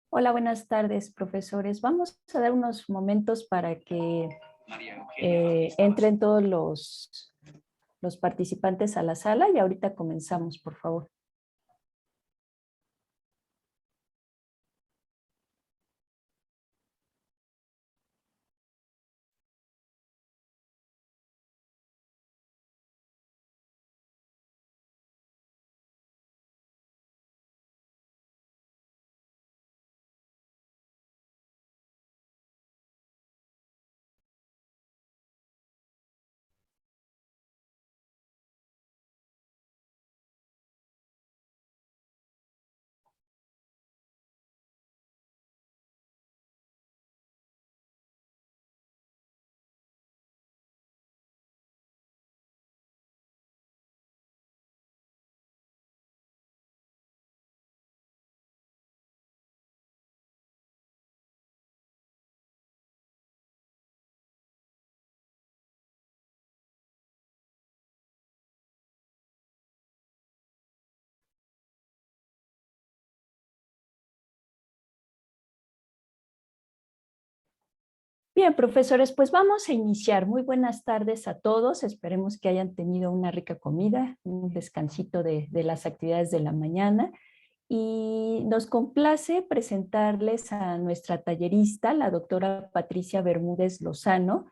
Hola, buenas tardes, profesores. Vamos a dar unos momentos para que entren todos los participantes a la sala y ahorita comenzamos, por favor. Bien, profesores, pues vamos a iniciar. Muy buenas tardes a todos. Esperemos que hayan tenido una rica comida, un descansito de las actividades de la mañana. Y nos complace presentarles a nuestra tallerista, la doctora Patricia Bermúdez Lozano,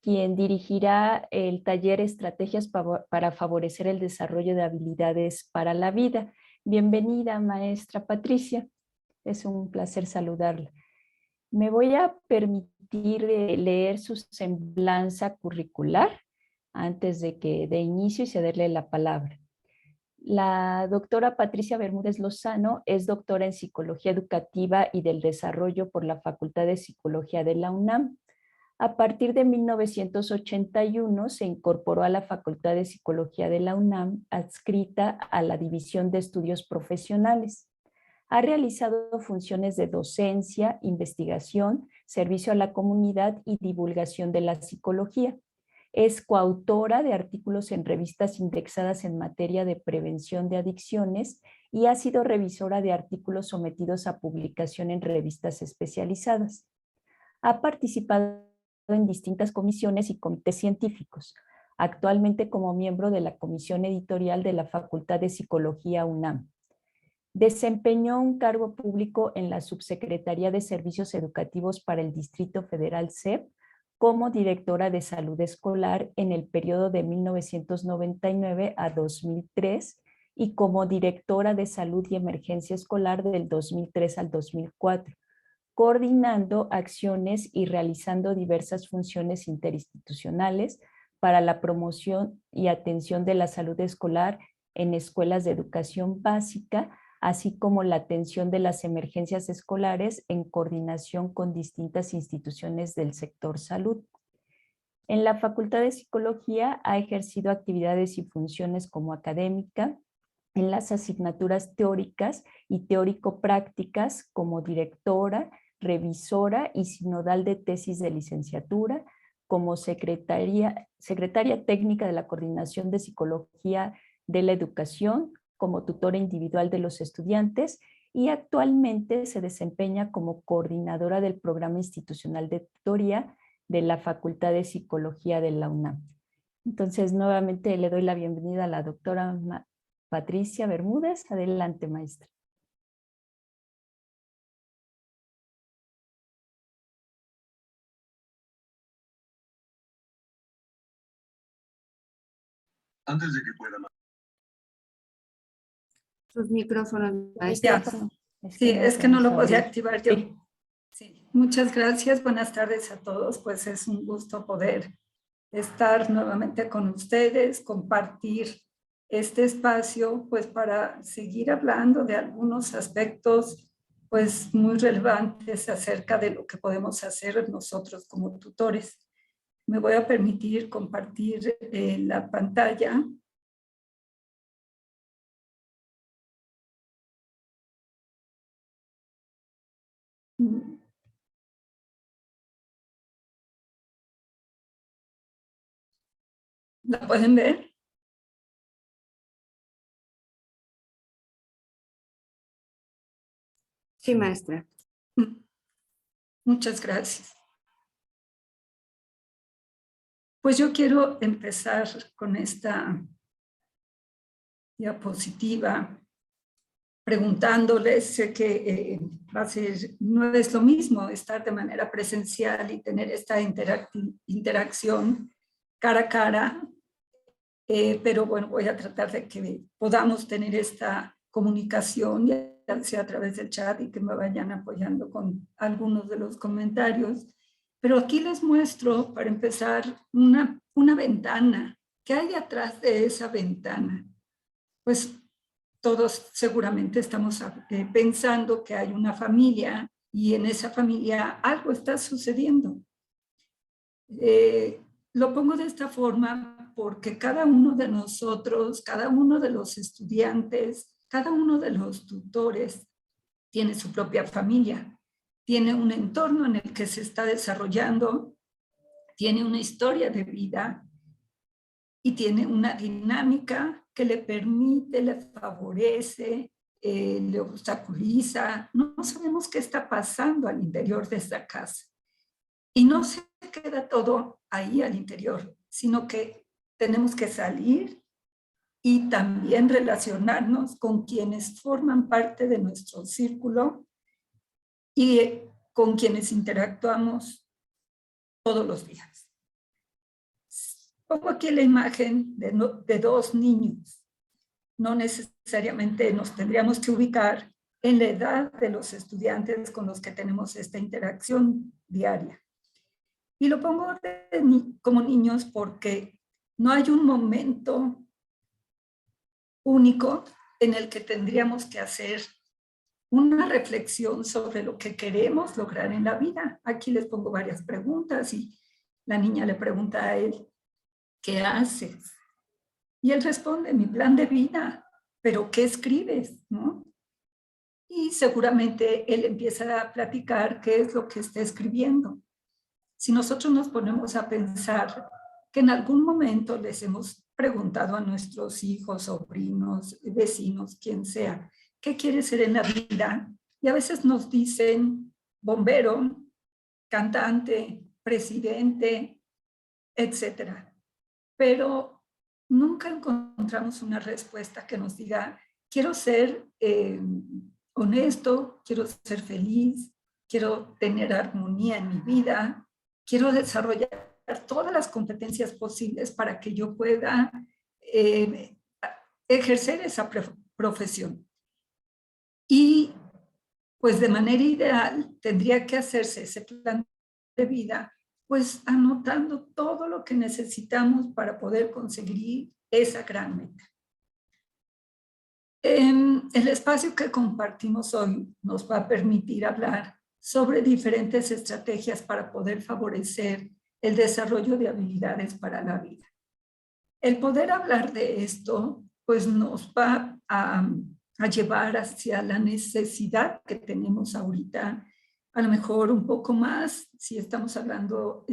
quien dirigirá el taller Estrategias para favorecer el desarrollo de habilidades para la vida. Bienvenida, maestra Patricia. Es un placer saludarla. Me voy a permitir leer su semblanza curricular antes de inicio y cederle la palabra. La doctora Patricia Bermúdez Lozano es doctora en Psicología Educativa y del Desarrollo por la Facultad de Psicología de la UNAM. A partir de 1981 se incorporó a la Facultad de Psicología de la UNAM, adscrita a la División de Estudios Profesionales. Ha realizado funciones de docencia, investigación, servicio a la comunidad y divulgación de la psicología. Es coautora de artículos en revistas indexadas en materia de prevención de adicciones y ha sido revisora de artículos sometidos a publicación en revistas especializadas. Ha participado en distintas comisiones y comités científicos, actualmente como miembro de la Comisión Editorial de la Facultad de Psicología UNAM. Desempeñó un cargo público en la Subsecretaría de Servicios Educativos para el Distrito Federal CEP como directora de salud escolar en el periodo de 1999 a 2003 y como directora de salud y emergencia escolar del 2003 al 2004, coordinando acciones y realizando diversas funciones interinstitucionales para la promoción y atención de la salud escolar en escuelas de educación básica, así como la atención de las emergencias escolares en coordinación con distintas instituciones del sector salud. En la Facultad de Psicología ha ejercido actividades y funciones como académica en las asignaturas teóricas y teórico-prácticas como directora, revisora y sinodal de tesis de licenciatura, como secretaria técnica de la Coordinación de Psicología de la Educación, como tutora individual de los estudiantes y actualmente se desempeña como coordinadora del programa institucional de tutoría de la Facultad de Psicología de la UNAM. Entonces, nuevamente le doy la bienvenida a la doctora Patricia Bermúdez. Adelante, maestra. Antes de que pueda. Sus micrófonos, maestra. Sí, es que no lo podía activar yo. Sí. Sí, muchas gracias. Buenas tardes a todos. Pues es un gusto poder estar nuevamente con ustedes, compartir este espacio, pues para seguir hablando de algunos aspectos pues muy relevantes acerca de lo que podemos hacer nosotros como tutores. Me voy a permitir compartir la pantalla. ¿La pueden ver? Sí, maestra. Muchas gracias. Pues yo quiero empezar con esta diapositiva preguntándoles, sé que no es lo mismo estar de manera presencial y tener esta interacción cara a cara, pero bueno, voy a tratar de que podamos tener esta comunicación, ya sea a través del chat y que me vayan apoyando con algunos de los comentarios. Pero aquí les muestro, para empezar, una ventana. ¿Qué hay atrás de esa ventana? Pues todos seguramente estamos pensando que hay una familia y en esa familia algo está sucediendo. Lo pongo de esta forma porque cada uno de nosotros, cada uno de los estudiantes, cada uno de los tutores tiene su propia familia, tiene un entorno en el que se está desarrollando, tiene una historia de vida y tiene una dinámica que le permite, le favorece, le obstaculiza. No sabemos qué está pasando al interior de esta casa. Y no se queda todo ahí al interior, sino que tenemos que salir y también relacionarnos con quienes forman parte de nuestro círculo y con quienes interactuamos todos los días. Pongo aquí la imagen de dos niños. No necesariamente nos tendríamos que ubicar en la edad de los estudiantes con los que tenemos esta interacción diaria. Y lo pongo como niños porque no hay un momento único en el que tendríamos que hacer una reflexión sobre lo que queremos lograr en la vida. Aquí les pongo varias preguntas y la niña le pregunta a él, ¿qué haces? Y él responde, mi plan de vida, pero ¿qué escribes? ¿No? Y seguramente él empieza a platicar qué es lo que está escribiendo. Si nosotros nos ponemos a pensar que en algún momento les hemos preguntado a nuestros hijos, sobrinos, vecinos, quien sea, ¿qué quieres ser en la vida? Y a veces nos dicen bombero, cantante, presidente, etcétera. Pero nunca encontramos una respuesta que nos diga, quiero ser honesto, quiero ser feliz, quiero tener armonía en mi vida, quiero desarrollar todas las competencias posibles para que yo pueda ejercer esa profesión. Y pues de manera ideal tendría que hacerse ese plan de vida, pues anotando todo lo que necesitamos para poder conseguir esa gran meta. El espacio que compartimos hoy nos va a permitir hablar sobre diferentes estrategias para poder favorecer el desarrollo de habilidades para la vida. El poder hablar de esto, pues nos va a llevar hacia la necesidad que tenemos ahorita, a lo mejor un poco más, si estamos hablando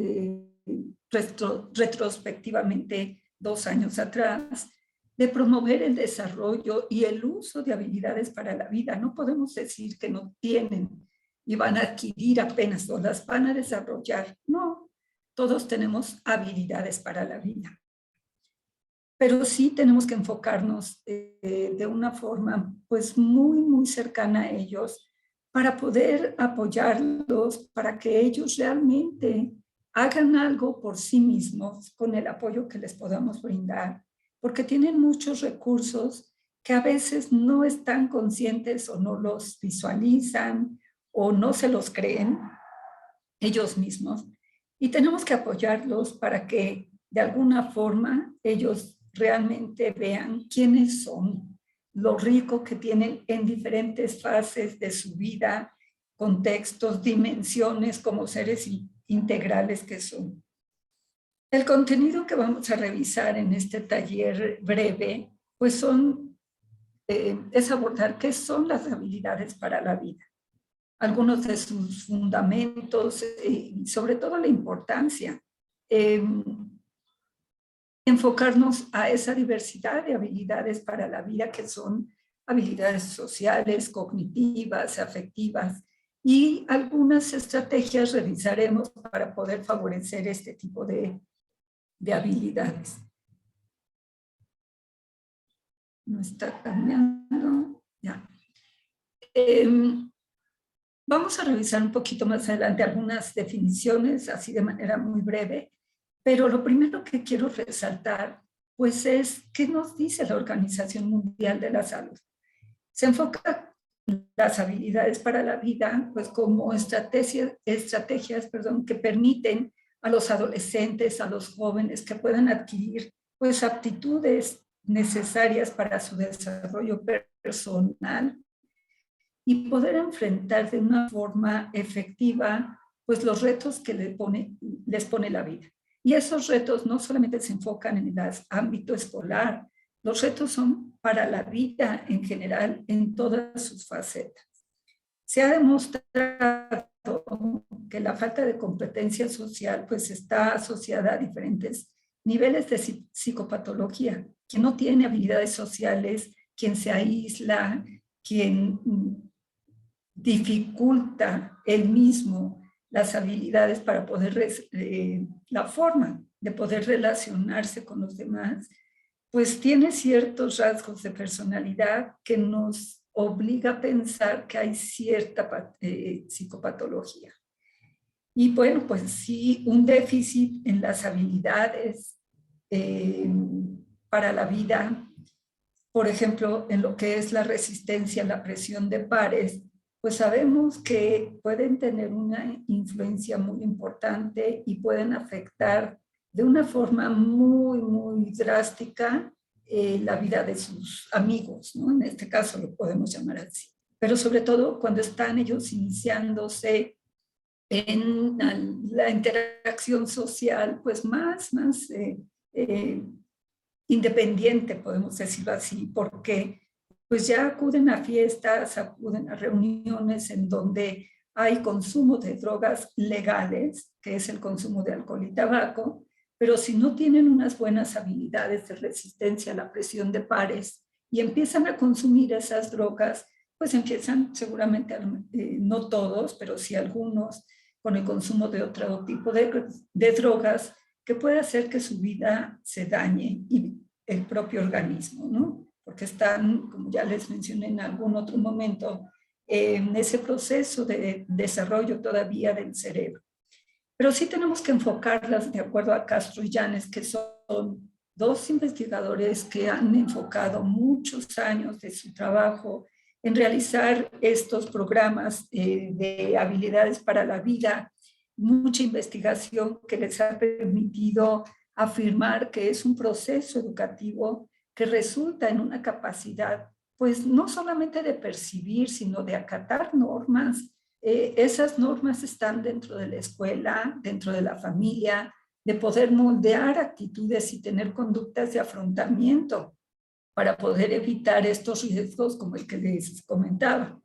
retrospectivamente 2 años atrás, de promover el desarrollo y el uso de habilidades para la vida. No podemos decir que no tienen y van a adquirir apenas o las van a desarrollar. No, todos tenemos habilidades para la vida. Pero sí tenemos que enfocarnos de una forma pues muy cercana a ellos para poder apoyarlos, para que ellos realmente hagan algo por sí mismos con el apoyo que les podamos brindar, porque tienen muchos recursos que a veces no están conscientes o no los visualizan o no se los creen ellos mismos. Y tenemos que apoyarlos para que de alguna forma ellos realmente vean quiénes son, lo rico que tienen en diferentes fases de su vida, contextos, dimensiones como seres integrales que son. El contenido que vamos a revisar en este taller breve, pues es abordar qué son las habilidades para la vida, algunos de sus fundamentos y sobre todo la importancia. Enfocarnos a esa diversidad de habilidades para la vida que son habilidades sociales, cognitivas, afectivas, y algunas estrategias revisaremos para poder favorecer este tipo de habilidades. No está cambiando. Ya. Vamos a revisar un poquito más adelante algunas definiciones, así de manera muy breve, pero lo primero que quiero resaltar, pues es qué nos dice la Organización Mundial de la Salud. Se enfoca las habilidades para la vida, pues como estrategias, que permiten a los adolescentes, a los jóvenes que puedan adquirir pues aptitudes necesarias para su desarrollo personal y poder enfrentar de una forma efectiva pues los retos que les pone la vida. Y esos retos no solamente se enfocan en el ámbito escolar, los retos son para la vida en general en todas sus facetas. Se ha demostrado que la falta de competencia social pues está asociada a diferentes niveles de psicopatología. Quien no tiene habilidades sociales, quien se aísla, quien dificulta él mismo las habilidades para poder, la forma de poder relacionarse con los demás, pues tiene ciertos rasgos de personalidad que nos obliga a pensar que hay cierta psicopatología. Y bueno, pues sí, un déficit en las habilidades para la vida, por ejemplo, en lo que es la resistencia a la presión de pares, pues sabemos que pueden tener una influencia muy importante y pueden afectar de una forma muy, muy drástica la vida de sus amigos, ¿no? En este caso lo podemos llamar así. Pero sobre todo cuando están ellos iniciándose en la interacción social, pues más independiente, podemos decirlo así, porque pues ya acuden a fiestas, acuden a reuniones en donde hay consumo de drogas legales, que es el consumo de alcohol y tabaco, pero si no tienen unas buenas habilidades de resistencia a la presión de pares y empiezan a consumir esas drogas, pues empiezan seguramente, no todos, pero sí algunos, con el consumo de otro tipo de drogas que puede hacer que su vida se dañe y el propio organismo, ¿no? Porque están, como ya les mencioné en algún otro momento, en ese proceso de desarrollo todavía del cerebro. Pero sí tenemos que enfocarlas de acuerdo a Castro y Yanes, que son dos investigadores que han enfocado muchos años de su trabajo en realizar estos programas de habilidades para la vida, mucha investigación que les ha permitido afirmar que es un proceso educativo que resulta en una capacidad, pues no solamente de percibir, sino de acatar normas. Esas normas están dentro de la escuela, dentro de la familia, de poder moldear actitudes y tener conductas de afrontamiento para poder evitar estos riesgos como el que les comentaba.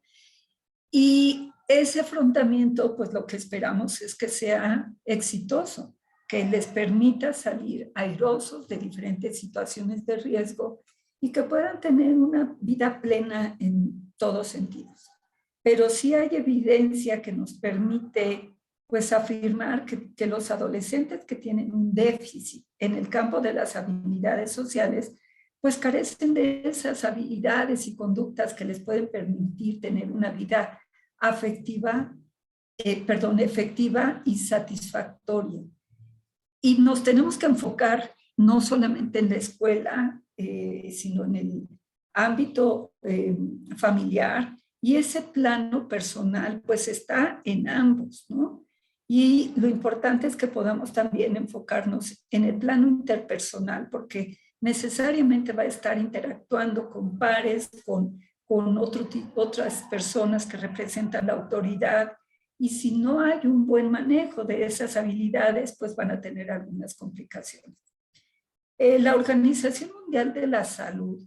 Y ese afrontamiento, pues lo que esperamos es que sea exitoso, que les permita salir airosos de diferentes situaciones de riesgo y que puedan tener una vida plena en todos sentidos. Pero sí hay evidencia que nos permite pues afirmar que los adolescentes que tienen un déficit en el campo de las habilidades sociales pues carecen de esas habilidades y conductas que les pueden permitir tener una vida efectiva y satisfactoria. Y nos tenemos que enfocar no solamente en la escuela, sino en el ámbito familiar, y ese plano personal pues está en ambos, ¿no? Y lo importante es que podamos también enfocarnos en el plano interpersonal, porque necesariamente va a estar interactuando con pares, con otras personas que representan la autoridad, y si no hay un buen manejo de esas habilidades, pues van a tener algunas complicaciones. La Organización Mundial de la Salud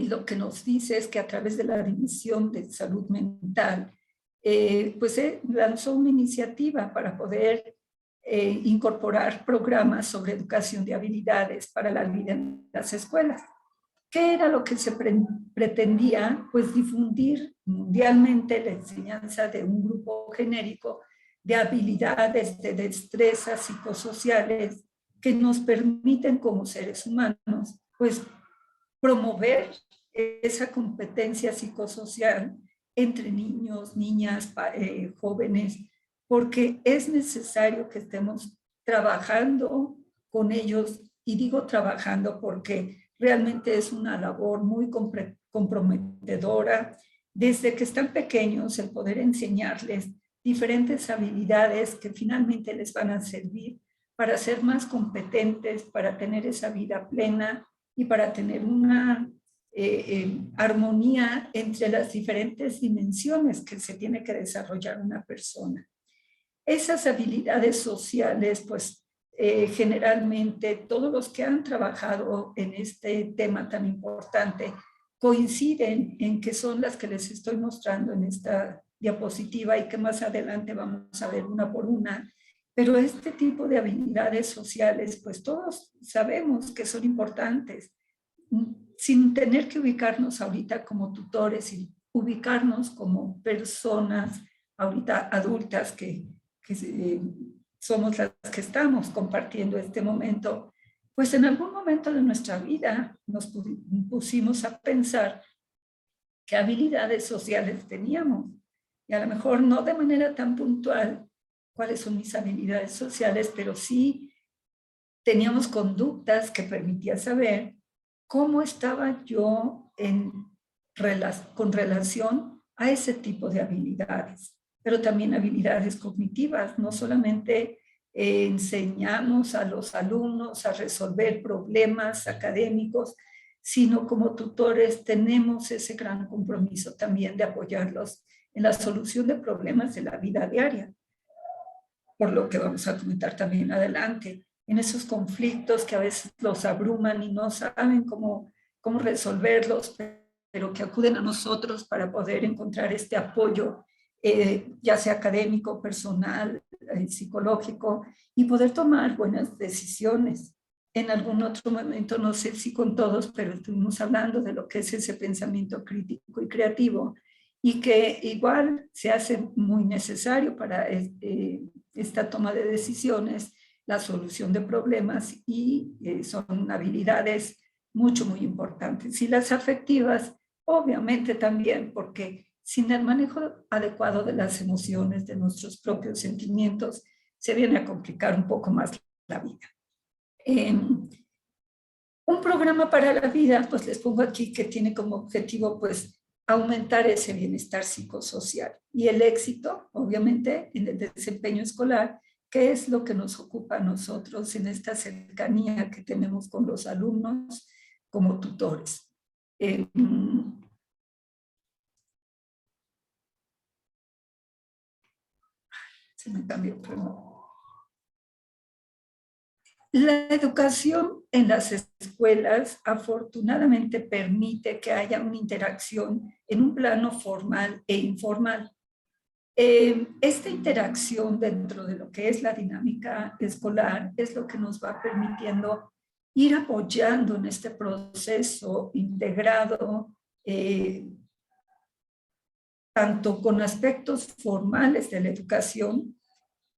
lo que nos dice es que a través de la División de Salud Mental, pues lanzó una iniciativa para poder incorporar programas sobre educación de habilidades para la vida en las escuelas. ¿Qué era lo que se pretendía? Pues difundir mundialmente la enseñanza de un grupo genérico de habilidades, de destrezas psicosociales que nos permiten como seres humanos, pues, promover esa competencia psicosocial entre niños, niñas, jóvenes, porque es necesario que estemos trabajando con ellos, y digo trabajando porque realmente es una labor muy comprometedora, desde que están pequeños, el poder enseñarles diferentes habilidades que finalmente les van a servir para ser más competentes, para tener esa vida plena y para tener una armonía entre las diferentes dimensiones que se tiene que desarrollar una persona. Esas habilidades sociales, pues generalmente todos los que han trabajado en este tema tan importante coinciden en que son las que les estoy mostrando en esta diapositiva y que más adelante vamos a ver una por una. Pero este tipo de habilidades sociales, pues todos sabemos que son importantes, sin tener que ubicarnos ahorita como tutores y ubicarnos como personas ahorita adultas que somos las que estamos compartiendo este momento. Pues en algún momento de nuestra vida nos pusimos a pensar qué habilidades sociales teníamos, y a lo mejor no de manera tan puntual cuáles son mis habilidades sociales, pero sí teníamos conductas que permitían saber cómo estaba yo con relación a ese tipo de habilidades, pero también habilidades cognitivas. No solamente enseñamos a los alumnos a resolver problemas académicos, sino como tutores tenemos ese gran compromiso también de apoyarlos en la solución de problemas de la vida diaria, por lo que vamos a comentar también adelante, en esos conflictos que a veces los abruman y no saben cómo resolverlos, pero que acuden a nosotros para poder encontrar este apoyo, ya sea académico, personal, psicológico, y poder tomar buenas decisiones. En algún otro momento, no sé si con todos, pero estuvimos hablando de lo que es ese pensamiento crítico y creativo, y que igual se hace muy necesario para esta toma de decisiones, la solución de problemas, y son habilidades muy importantes. Y las afectivas, obviamente también, porque sin el manejo adecuado de las emociones, de nuestros propios sentimientos, se viene a complicar un poco más la vida. Un programa para la vida, pues les pongo aquí que tiene como objetivo, pues, aumentar ese bienestar psicosocial y el éxito, obviamente, en el desempeño escolar, que es lo que nos ocupa a nosotros en esta cercanía que tenemos con los alumnos como tutores. Se me cambió, perdón. La educación en las escuelas afortunadamente permite que haya una interacción en un plano formal e informal. Esta interacción dentro de lo que es la dinámica escolar es lo que nos va permitiendo ir apoyando en este proceso integrado, tanto con aspectos formales de la educación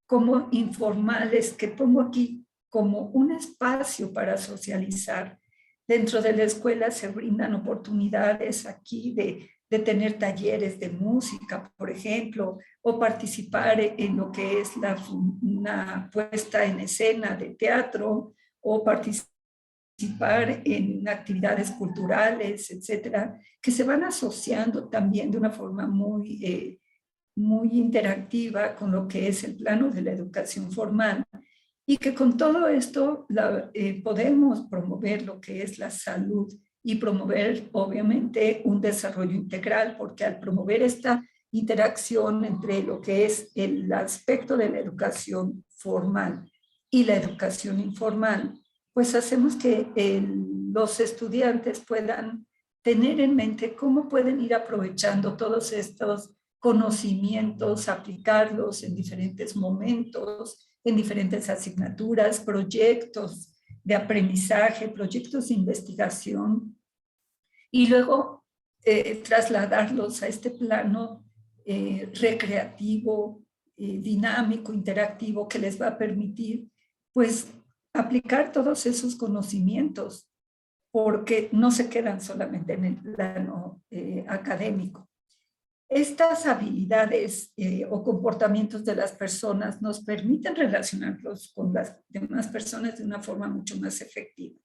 como informales, que pongo aquí como un espacio para socializar. Dentro de la escuela se brindan oportunidades aquí de tener talleres de música, por ejemplo, o participar en lo que es una puesta en escena de teatro, o participar en actividades culturales, etcétera, que se van asociando también de una forma muy interactiva con lo que es el plano de la educación formal, y que con todo esto podemos promover lo que es la salud y promover obviamente un desarrollo integral, porque al promover esta interacción entre lo que es el aspecto de la educación formal y la educación informal, pues hacemos que los estudiantes puedan tener en mente cómo pueden ir aprovechando todos estos conocimientos, aplicarlos en diferentes momentos, en diferentes asignaturas, proyectos de aprendizaje, proyectos de investigación, y luego trasladarlos a este plano recreativo, dinámico, interactivo, que les va a permitir pues aplicar todos esos conocimientos, porque no se quedan solamente en el plano académico. Estas habilidades o comportamientos de las personas nos permiten relacionarlos con las demás personas de una forma mucho más efectiva.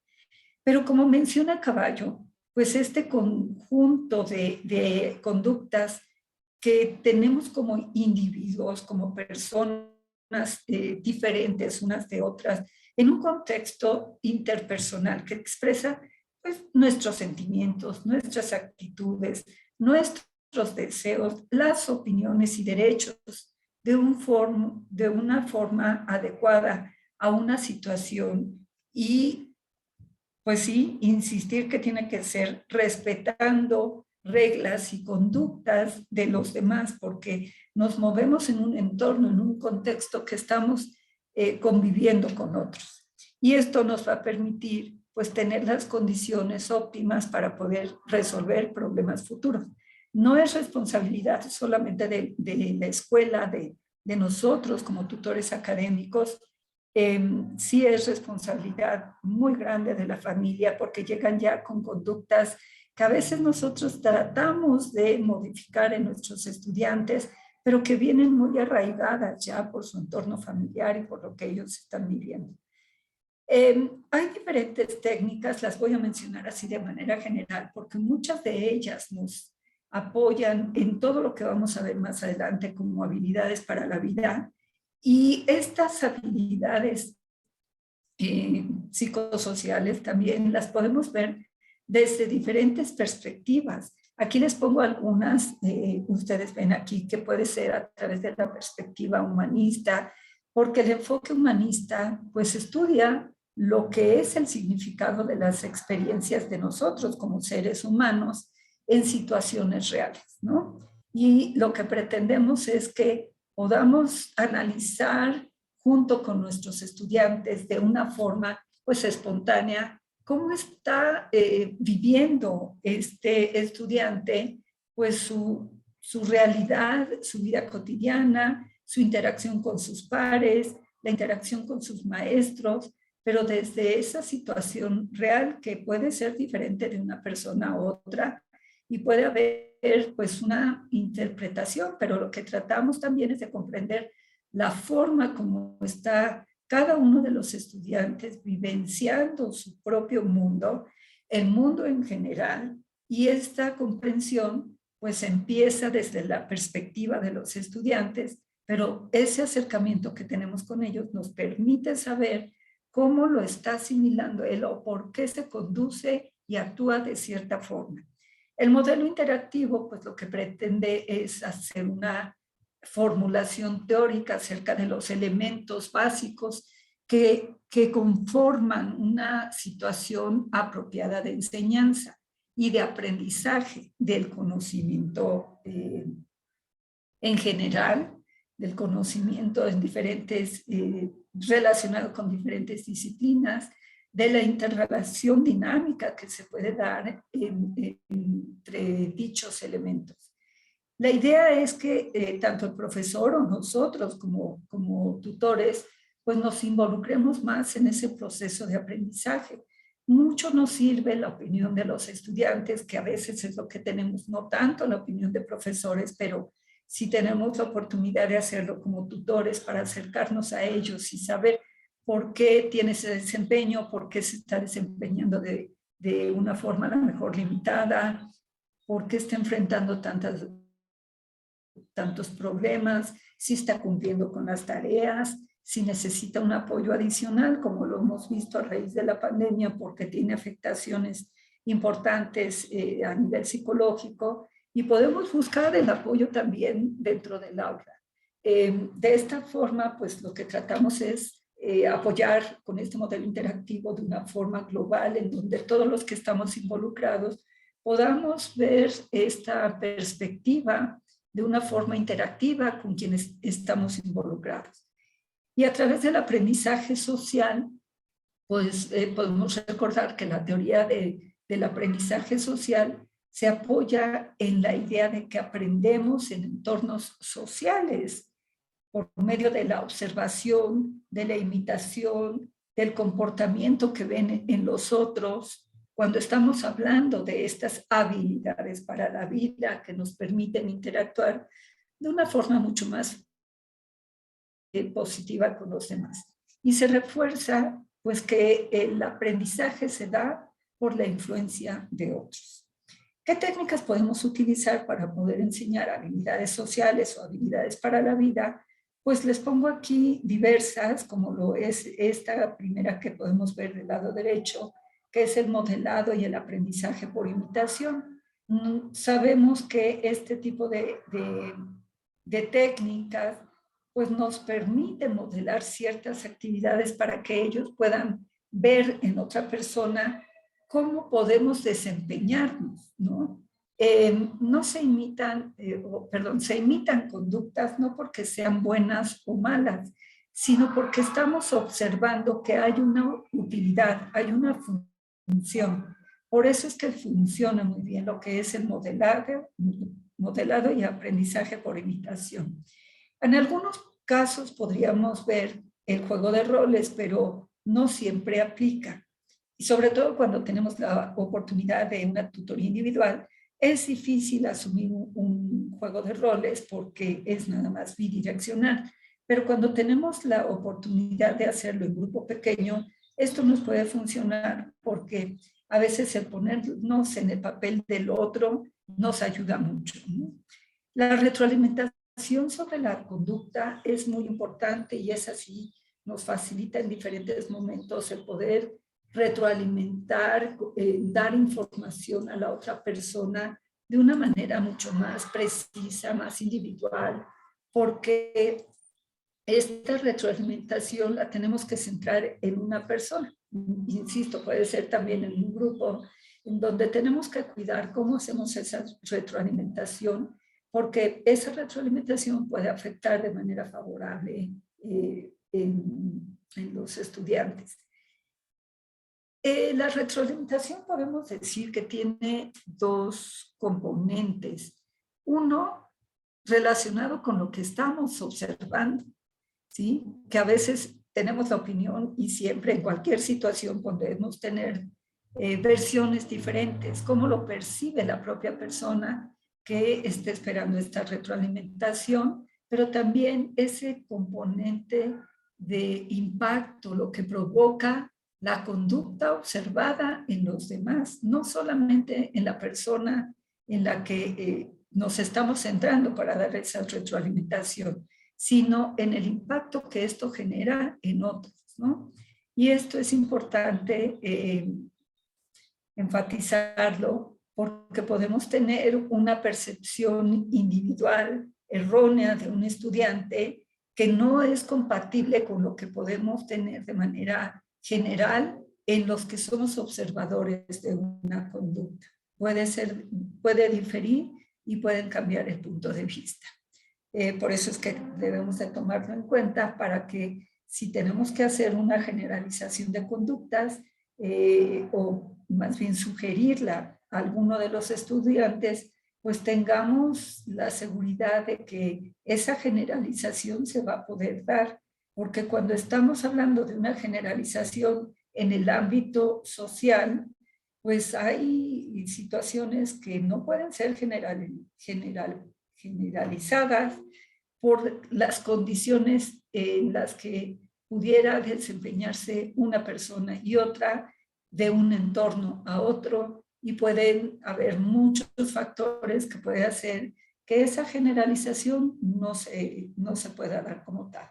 Pero como menciona Caballo, pues este conjunto de conductas que tenemos como individuos, como personas diferentes unas de otras, en un contexto interpersonal que expresa pues, nuestros sentimientos, nuestras actitudes, nuestros deseos, las opiniones y derechos de una forma adecuada a una situación y, pues sí, insistir que tiene que ser respetando reglas y conductas de los demás, porque nos movemos en un entorno, en un contexto que estamos conviviendo con otros. Y esto nos va a permitir pues tener las condiciones óptimas para poder resolver problemas futuros. No es responsabilidad solamente de la escuela, de nosotros como tutores académicos, sí es responsabilidad muy grande de la familia porque llegan ya con conductas que a veces nosotros tratamos de modificar en nuestros estudiantes, pero que vienen muy arraigadas ya por su entorno familiar y por lo que ellos están viviendo. Hay diferentes técnicas, las voy a mencionar así de manera general, porque muchas de ellas nos apoyan en todo lo que vamos a ver más adelante como habilidades para la vida. Y estas habilidades psicosociales también las podemos ver desde diferentes perspectivas. Aquí les pongo algunas, ustedes ven aquí que puede ser a través de la perspectiva humanista, porque el enfoque humanista pues estudia lo que es el significado de las experiencias de nosotros como seres humanos en situaciones reales, ¿no? Y lo que pretendemos es que podamos analizar junto con nuestros estudiantes de una forma pues espontánea cómo está viviendo este estudiante pues su realidad, su vida cotidiana, su interacción con sus pares, la interacción con sus maestros, pero desde esa situación real que puede ser diferente de una persona a otra y puede haber pues una interpretación, pero lo que tratamos también es de comprender la forma como está cada uno de los estudiantes vivenciando su propio mundo, el mundo en general, y esta comprensión pues empieza desde la perspectiva de los estudiantes, pero ese acercamiento que tenemos con ellos nos permite saber cómo lo está asimilando él o por qué se conduce y actúa de cierta forma. El modelo interactivo, pues lo que pretende es hacer una formulación teórica acerca de los elementos básicos que conforman una situación apropiada de enseñanza y de aprendizaje del conocimiento en general, del conocimiento en diferentes, relacionado con diferentes disciplinas, de la interrelación dinámica que se puede dar entre dichos elementos. La idea es que tanto el profesor o nosotros como tutores, pues nos involucremos más en ese proceso de aprendizaje. Mucho nos sirve la opinión de los estudiantes, que a veces es lo que tenemos, no tanto la opinión de profesores, pero si tenemos la oportunidad de hacerlo como tutores para acercarnos a ellos y saber por qué tiene ese desempeño, por qué se está desempeñando de una forma a lo mejor limitada, por qué está enfrentando tantos problemas, si está cumpliendo con las tareas, si necesita un apoyo adicional, como lo hemos visto a raíz de la pandemia, porque tiene afectaciones importantes a nivel psicológico, y podemos buscar el apoyo también dentro del aula. De esta forma, pues lo que tratamos es apoyar con este modelo interactivo de una forma global, en donde todos los que estamos involucrados podamos ver esta perspectiva de una forma interactiva con quienes estamos involucrados. Y a través del aprendizaje social, pues podemos recordar que la teoría del aprendizaje social se apoya en la idea de que aprendemos en entornos sociales por medio de la observación, de la imitación, del comportamiento que ven en los otros. Cuando estamos hablando de estas habilidades para la vida que nos permiten interactuar de una forma mucho más positiva con los demás. Y se refuerza pues que el aprendizaje se da por la influencia de otros. ¿Qué técnicas podemos utilizar para poder enseñar habilidades sociales o habilidades para la vida? Pues les pongo aquí diversas, como lo es esta primera que podemos ver del lado derecho, que es el modelado y el aprendizaje por imitación. Sabemos que este tipo de técnicas pues nos permite modelar ciertas actividades para que ellos puedan ver en otra persona cómo podemos desempeñarnos, ¿no? No se imitan, se imitan conductas no porque sean buenas o malas, sino porque estamos observando que hay una utilidad, hay una función. Por eso es que funciona muy bien lo que es el modelado y aprendizaje por imitación. En algunos casos podríamos ver el juego de roles, pero no siempre aplica. Y sobre todo cuando tenemos la oportunidad de una tutoría individual, es difícil asumir un juego de roles porque es nada más bidireccional. Pero cuando tenemos la oportunidad de hacerlo en grupo pequeño, esto nos puede funcionar porque a veces el ponernos en el papel del otro nos ayuda mucho, ¿no? La retroalimentación sobre la conducta es muy importante y es así, nos facilita en diferentes momentos el poder retroalimentar, dar información a la otra persona de una manera mucho más precisa, más individual, porque esta retroalimentación la tenemos que centrar en una persona. Insisto, puede ser también en un grupo, en donde tenemos que cuidar cómo hacemos esa retroalimentación, porque esa retroalimentación puede afectar de manera favorable en los estudiantes. La retroalimentación podemos decir que tiene dos componentes. Uno, relacionado con lo que estamos observando, ¿sí? Que a veces tenemos la opinión y siempre en cualquier situación podemos tener versiones diferentes. ¿Cómo lo percibe la propia persona que esté esperando esta retroalimentación? Pero también ese componente de impacto, lo que provoca la conducta observada en los demás, no solamente en la persona en la que nos estamos centrando para dar esa retroalimentación, sino en el impacto que esto genera en otros, ¿no? Y esto es importante enfatizarlo porque podemos tener una percepción individual errónea de un estudiante que no es compatible con lo que podemos tener de manera general en los que somos observadores de una conducta. Puede diferir y pueden cambiar el punto de vista. Por eso es que debemos de tomarlo en cuenta para que si tenemos que hacer una generalización de conductas o más bien sugerirla a alguno de los estudiantes, pues tengamos la seguridad de que esa generalización se va a poder dar, porque cuando estamos hablando de una generalización en el ámbito social, pues hay situaciones que no pueden ser generalizadas por las condiciones en las que pudiera desempeñarse una persona y otra de un entorno a otro, y pueden haber muchos factores que pueden hacer que esa generalización no se pueda dar como tal.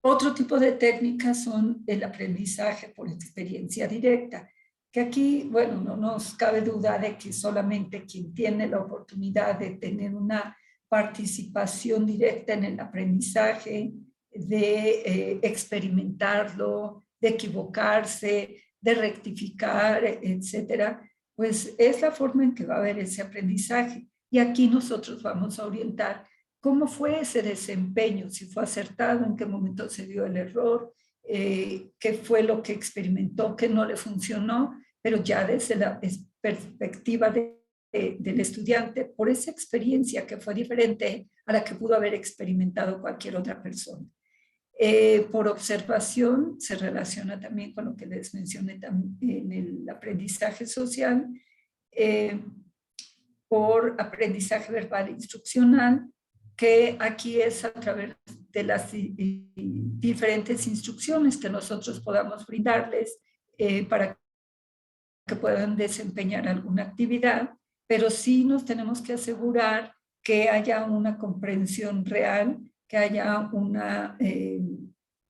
Otro tipo de técnicas son el aprendizaje por experiencia directa, que aquí, bueno, no nos cabe duda de que solamente quien tiene la oportunidad de tener una participación directa en el aprendizaje, de experimentarlo, de equivocarse, de rectificar, etcétera, pues es la forma en que va a haber ese aprendizaje. Y aquí nosotros vamos a orientar cómo fue ese desempeño, si fue acertado, en qué momento se dio el error, qué fue lo que experimentó, qué no le funcionó, pero ya desde la perspectiva del estudiante, por esa experiencia que fue diferente a la que pudo haber experimentado cualquier otra persona. Por observación se relaciona también con lo que les mencioné en el aprendizaje social, por aprendizaje verbal e instruccional, que aquí es a través de las diferentes instrucciones que nosotros podamos brindarles para que puedan desempeñar alguna actividad, pero sí nos tenemos que asegurar que haya una comprensión real, que haya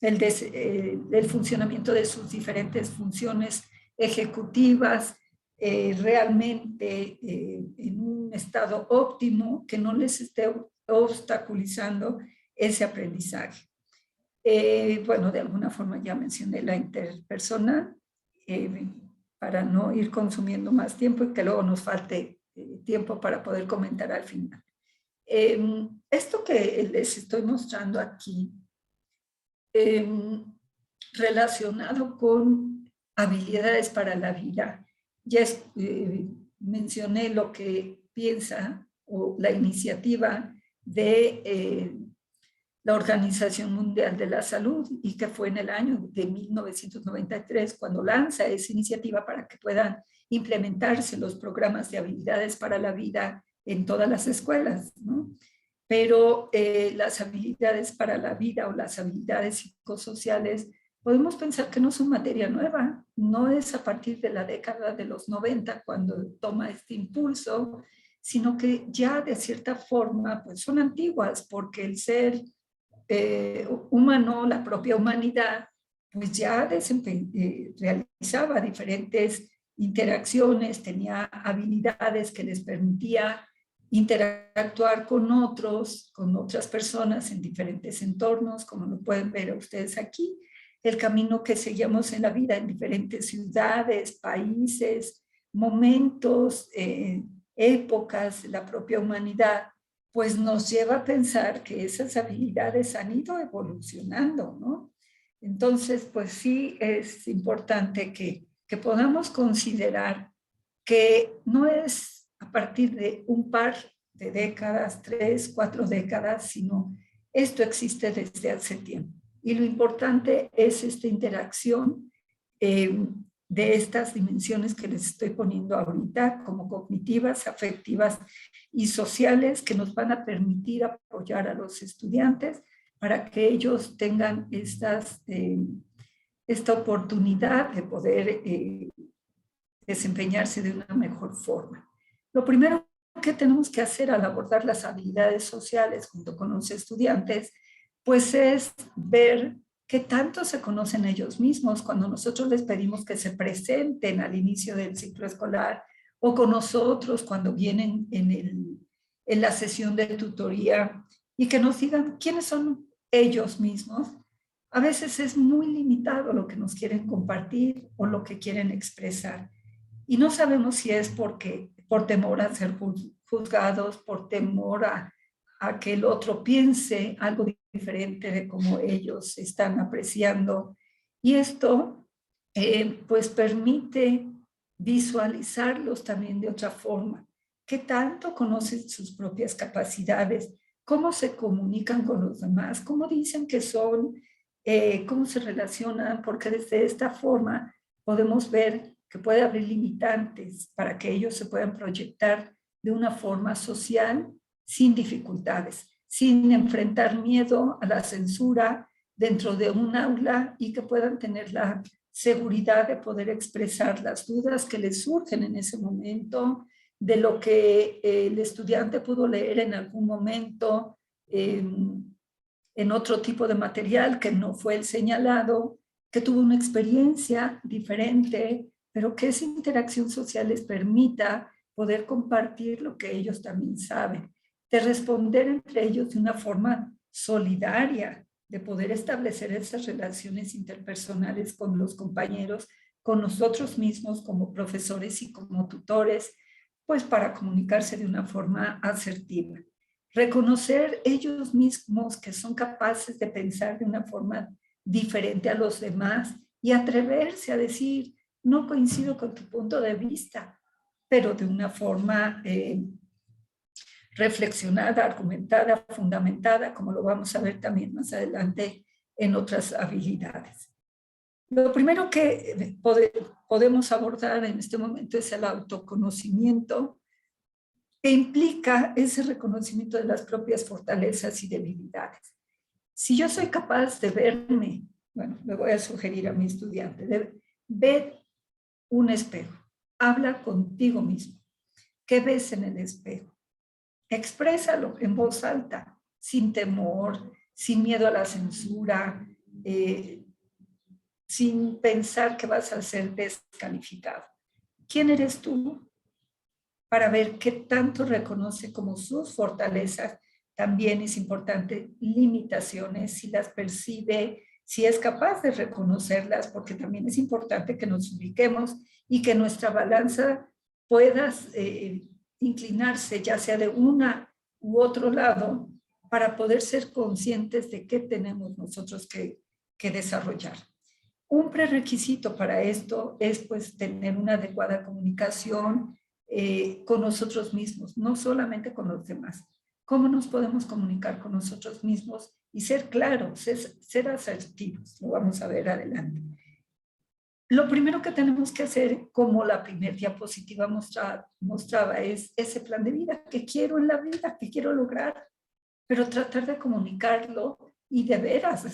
el funcionamiento de sus diferentes funciones ejecutivas realmente en un estado óptimo, que no les esté obstaculizando ese aprendizaje. Bueno, de alguna forma ya mencioné la interpersonal, para no ir consumiendo más tiempo y que luego nos falte tiempo para poder comentar al final. Esto que les estoy mostrando aquí, relacionado con habilidades para la vida, ya mencioné lo que piensa o la iniciativa de la Organización Mundial de la Salud, y que fue en el año de 1993 cuando lanza esa iniciativa para que puedan implementarse los programas de habilidades para la vida en todas las escuelas, ¿no? Pero las habilidades para la vida o las habilidades psicosociales podemos pensar que no son materia nueva, no es a partir de la década de los 90 cuando toma este impulso, sino que ya de cierta forma pues son antiguas, porque el ser humano, la propia humanidad, pues ya realizaba diferentes interacciones, tenía habilidades que les permitía interactuar con otros, con otras personas en diferentes entornos, como lo pueden ver ustedes aquí, el camino que seguimos en la vida en diferentes ciudades, países, momentos, épocas de la propia humanidad, pues nos lleva a pensar que esas habilidades han ido evolucionando, ¿no? Entonces, pues sí es importante que podamos considerar que no es a partir de un par de décadas, 3, 4 décadas, sino esto existe desde hace tiempo. Y lo importante es esta interacción de estas dimensiones que les estoy poniendo ahorita, como cognitivas, afectivas y sociales, que nos van a permitir apoyar a los estudiantes para que ellos tengan esta oportunidad de poder desempeñarse de una mejor forma. Lo primero que tenemos que hacer al abordar las habilidades sociales junto con los estudiantes, pues es ver qué tanto se conocen ellos mismos cuando nosotros les pedimos que se presenten al inicio del ciclo escolar, o con nosotros cuando vienen en la sesión de tutoría, y que nos digan quiénes son ellos mismos. A veces es muy limitado lo que nos quieren compartir o lo que quieren expresar. Y no sabemos si es porque por temor a ser juzgados, por temor a que el otro piense algo diferente de cómo ellos están apreciando. Y esto pues permite visualizarlos también de otra forma. ¿Qué tanto conocen sus propias capacidades? ¿Cómo se comunican con los demás? ¿Cómo dicen que son? ¿Cómo se relacionan? Porque desde esta forma podemos ver que puede haber limitantes para que ellos se puedan proyectar de una forma social sin dificultades, sin enfrentar miedo a la censura dentro de un aula, y que puedan tener la seguridad de poder expresar las dudas que les surgen en ese momento, de lo que el estudiante pudo leer en algún momento en otro tipo de material que no fue el señalado, que tuvo una experiencia diferente, pero que esa interacción social les permita poder compartir lo que ellos también saben, de responder entre ellos de una forma solidaria, de poder establecer esas relaciones interpersonales con los compañeros, con nosotros mismos como profesores y como tutores, pues para comunicarse de una forma asertiva. Reconocer ellos mismos que son capaces de pensar de una forma diferente a los demás y atreverse a decir, no coincido con tu punto de vista, pero de una forma reflexionada, argumentada, fundamentada, como lo vamos a ver también más adelante en otras habilidades. Lo primero que podemos abordar en este momento es el autoconocimiento, que implica ese reconocimiento de las propias fortalezas y debilidades. Si yo soy capaz de verme, bueno, le voy a sugerir a mi estudiante, de ver un espejo, habla contigo mismo. ¿Qué ves en el espejo? Exprésalo en voz alta, sin temor, sin miedo a la censura, sin pensar que vas a ser descalificado. ¿Quién eres tú? Para ver qué tanto reconoce como sus fortalezas. También es importante limitaciones, si las percibe, si es capaz de reconocerlas, porque también es importante que nos ubiquemos y que nuestra balanza pueda inclinarse, ya sea de una u otro lado, para poder ser conscientes de qué tenemos nosotros que desarrollar. Un prerequisito para esto es pues tener una adecuada comunicación con nosotros mismos, no solamente con los demás. ¿Cómo nos podemos comunicar con nosotros mismos y ser claros, ser asertivos? Lo vamos a ver adelante. Lo primero que tenemos que hacer, como la primera diapositiva mostraba, es ese plan de vida que quiero en la vida, que quiero lograr, pero tratar de comunicarlo y de veras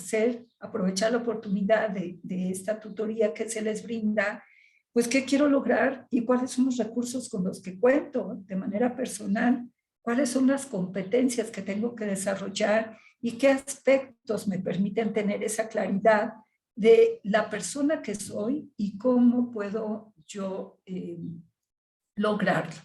aprovechar la oportunidad de esta tutoría que se les brinda, pues qué quiero lograr y cuáles son los recursos con los que cuento de manera personal, cuáles son las competencias que tengo que desarrollar y qué aspectos me permiten tener esa claridad de la persona que soy y cómo puedo yo lograrlo.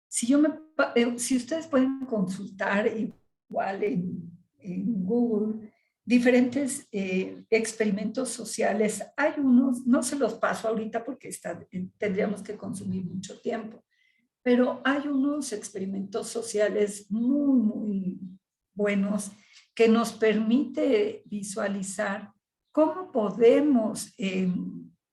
Si ustedes pueden consultar igual en Google diferentes experimentos sociales, hay unos, no se los paso ahorita porque tendríamos que consumir mucho tiempo, pero hay unos experimentos sociales muy, muy buenos que nos permite visualizar cómo podemos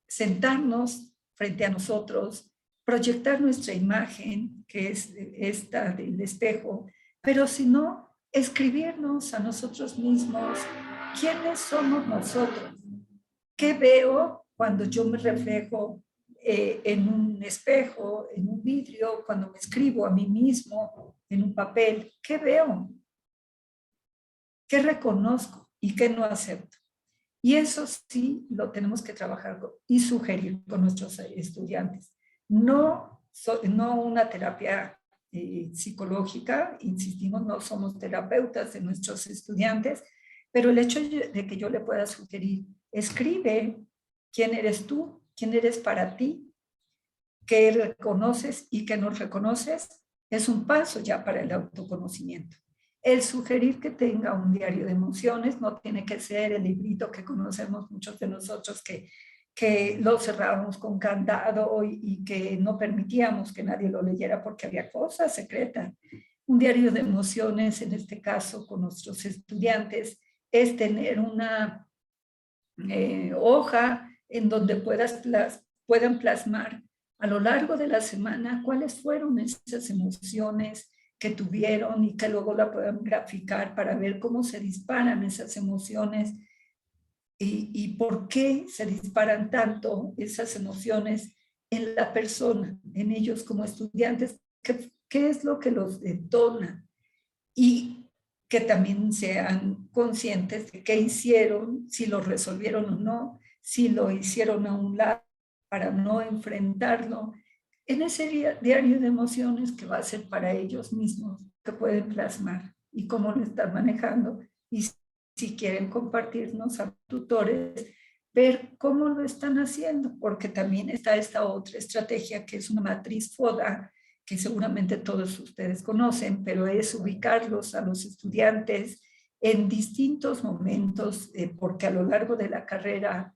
sentarnos frente a nosotros, proyectar nuestra imagen, que es esta del espejo, pero si no, escribirnos a nosotros mismos, ¿quiénes somos nosotros? ¿Qué veo cuando yo me reflejo en un espejo, en un vidrio, cuando me escribo a mí mismo en un papel? ¿Qué veo? ¿Qué reconozco y qué no acepto? Y eso sí lo tenemos que trabajar y sugerir con nuestros estudiantes. No una terapia psicológica, insistimos, no somos terapeutas de nuestros estudiantes, pero el hecho de que yo le pueda sugerir, escribe quién eres tú, quién eres para ti, qué reconoces y qué no reconoces, es un paso ya para el autoconocimiento. El sugerir que tenga un diario de emociones no tiene que ser el librito que conocemos muchos de nosotros que lo cerrábamos con candado y que no permitíamos que nadie lo leyera porque había cosas secretas. Un diario de emociones, en este caso con nuestros estudiantes, es tener una hoja en donde puedan plasmar a lo largo de la semana cuáles fueron esas emociones que tuvieron y que luego la puedan graficar para ver cómo se disparan esas emociones y por qué se disparan tanto esas emociones en la persona, en ellos como estudiantes, qué es lo que los detona y que también sean conscientes de qué hicieron, si lo resolvieron o no, si lo hicieron a un lado para no enfrentarlo, en ese diario de emociones que va a ser para ellos mismos, que pueden plasmar y cómo lo están manejando. Y si quieren compartirnos a tutores, ver cómo lo están haciendo, porque también está esta otra estrategia que es una matriz FODA, que seguramente todos ustedes conocen, pero es ubicarlos a los estudiantes en distintos momentos, porque a lo largo de la carrera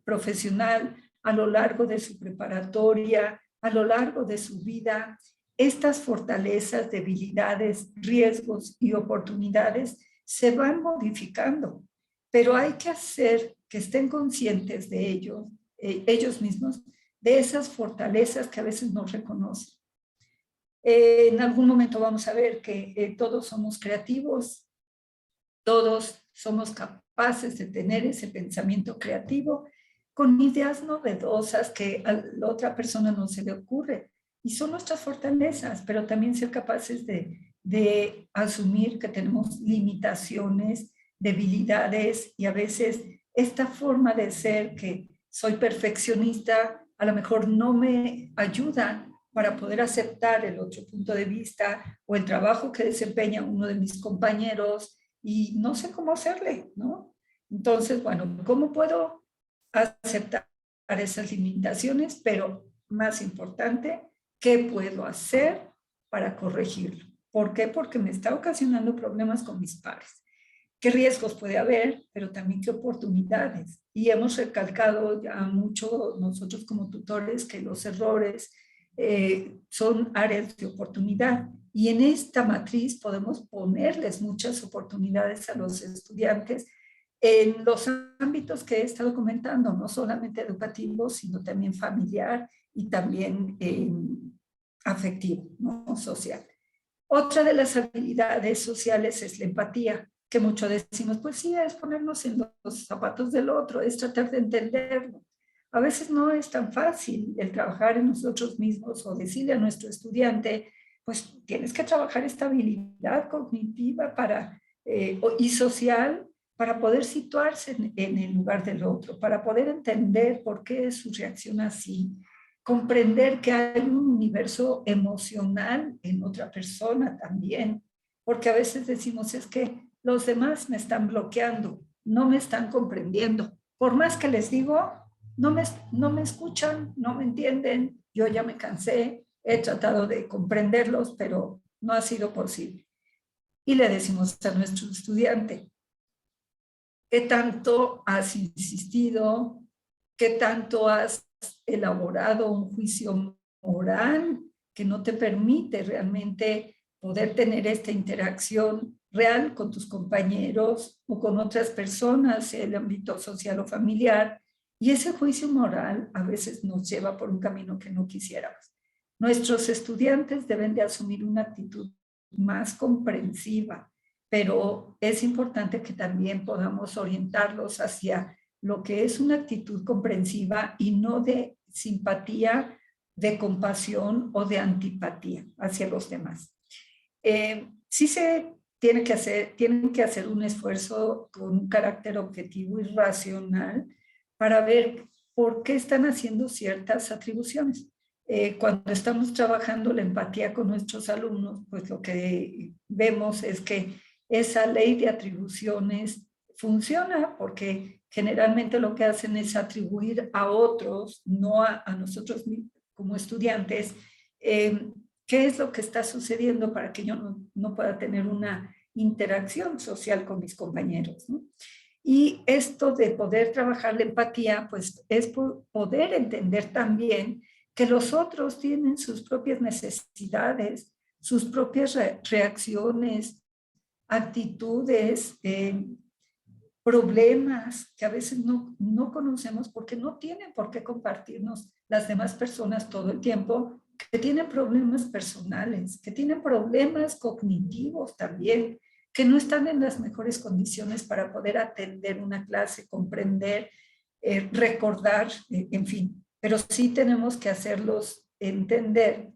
profesional, a lo largo de su preparatoria, a lo largo de su vida, estas fortalezas, debilidades, riesgos y oportunidades se van modificando, pero hay que hacer que estén conscientes de ello ellos mismos de esas fortalezas que a veces no reconocen. En algún momento vamos a ver que todos somos creativos, todos somos capaces de tener ese pensamiento creativo con ideas novedosas que a la otra persona no se le ocurre. Y son nuestras fortalezas, pero también ser capaces de asumir que tenemos limitaciones, debilidades y a veces esta forma de ser que soy perfeccionista a lo mejor no me ayuda para poder aceptar el otro punto de vista o el trabajo que desempeña uno de mis compañeros y no sé cómo hacerle, ¿no? Entonces, bueno, ¿cómo puedo aceptar esas limitaciones? Pero más importante, ¿qué puedo hacer para corregirlo? ¿Por qué? Porque me está ocasionando problemas con mis pares. ¿Qué riesgos puede haber? Pero también qué oportunidades. Y hemos recalcado ya mucho nosotros como tutores que los errores son áreas de oportunidad. Y en esta matriz podemos ponerles muchas oportunidades a los estudiantes en los ámbitos que he estado comentando, no solamente educativo, sino también familiar y también afectivo, ¿no? Social. Otra de las habilidades sociales es la empatía, que mucho decimos, pues sí, es ponernos en los zapatos del otro, es tratar de entenderlo. A veces no es tan fácil el trabajar en nosotros mismos o decirle a nuestro estudiante, pues tienes que trabajar esta habilidad cognitiva y social para poder situarse en el lugar del otro, para poder entender por qué su reacción así, comprender que hay un universo emocional en otra persona también, porque a veces decimos es que los demás me están bloqueando, no me están comprendiendo. Por más que les digo, no me escuchan, no me entienden, yo ya me cansé, he tratado de comprenderlos, pero no ha sido posible. Y le decimos a nuestro estudiante, ¿qué tanto has insistido? ¿Qué tanto has elaborado un juicio moral que no te permite realmente poder tener esta interacción real con tus compañeros o con otras personas en el ámbito social o familiar? Y ese juicio moral a veces nos lleva por un camino que no quisiéramos. Nuestros estudiantes deben de asumir una actitud más comprensiva, pero es importante que también podamos orientarlos hacia lo que es una actitud comprensiva y no de simpatía, de compasión o de antipatía hacia los demás. Sí se tienen que hacer un esfuerzo con un carácter objetivo y racional para ver por qué están haciendo ciertas atribuciones. Cuando estamos trabajando la empatía con nuestros alumnos, pues lo que vemos es que esa ley de atribuciones funciona porque generalmente lo que hacen es atribuir a otros, no a nosotros como estudiantes, qué es lo que está sucediendo para que yo no pueda tener una interacción social con mis compañeros, ¿no? Y esto de poder trabajar la empatía, pues es poder entender también que los otros tienen sus propias necesidades, sus propias reacciones, actitudes, problemas que a veces no conocemos porque no tienen por qué compartirnos las demás personas todo el tiempo, que tienen problemas personales, que tienen problemas cognitivos también, que no están en las mejores condiciones para poder atender una clase, comprender, recordar, en fin. Pero sí tenemos que hacerlos entender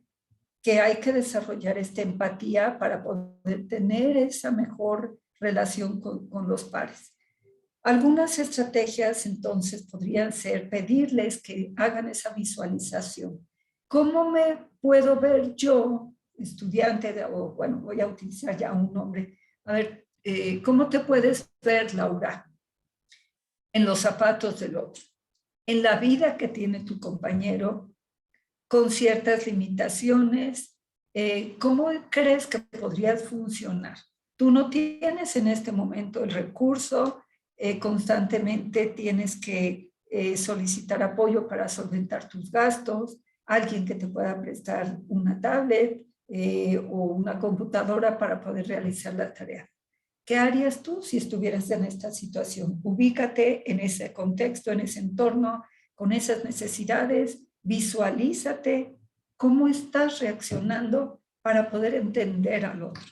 que hay que desarrollar esta empatía para poder tener esa mejor relación con los pares. Algunas estrategias entonces podrían ser pedirles que hagan esa visualización. ¿Cómo me puedo ver yo, estudiante, o bueno, voy a utilizar ya un nombre? A ver, ¿cómo te puedes ver, Laura, en los zapatos del otro? En la vida que tiene tu compañero, con ciertas limitaciones, ¿cómo crees que podrías funcionar? Tú no tienes en este momento el recurso, constantemente tienes que solicitar apoyo para solventar tus gastos, alguien que te pueda prestar una tablet o una computadora para poder realizar la tarea. ¿Qué harías tú si estuvieras en esta situación? Ubícate en ese contexto, en ese entorno, con esas necesidades, visualízate cómo estás reaccionando para poder entender al otro.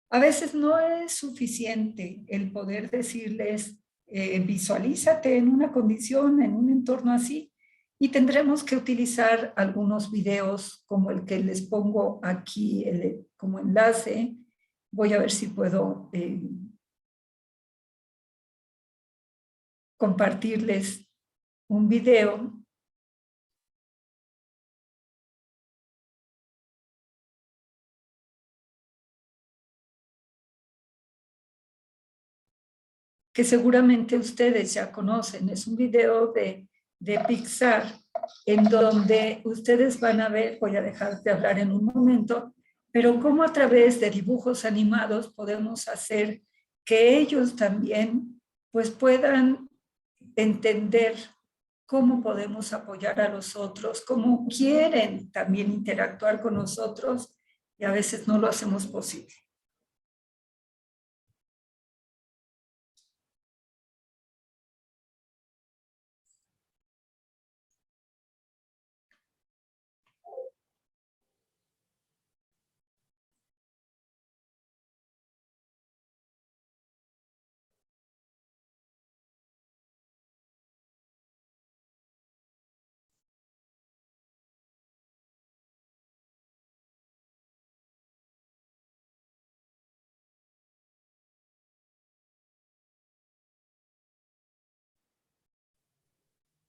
A veces no es suficiente el poder decirles, visualízate en una condición, en un entorno así, y tendremos que utilizar algunos videos como el que les pongo aquí como enlace. Voy a ver si puedo compartirles un video. Que seguramente ustedes ya conocen. Es un video de Pixar en donde ustedes van a ver, voy a dejar de hablar en un momento, pero cómo a través de dibujos animados podemos hacer que ellos también pues puedan entender cómo podemos apoyar a los otros, cómo quieren también interactuar con nosotros y a veces no lo hacemos posible.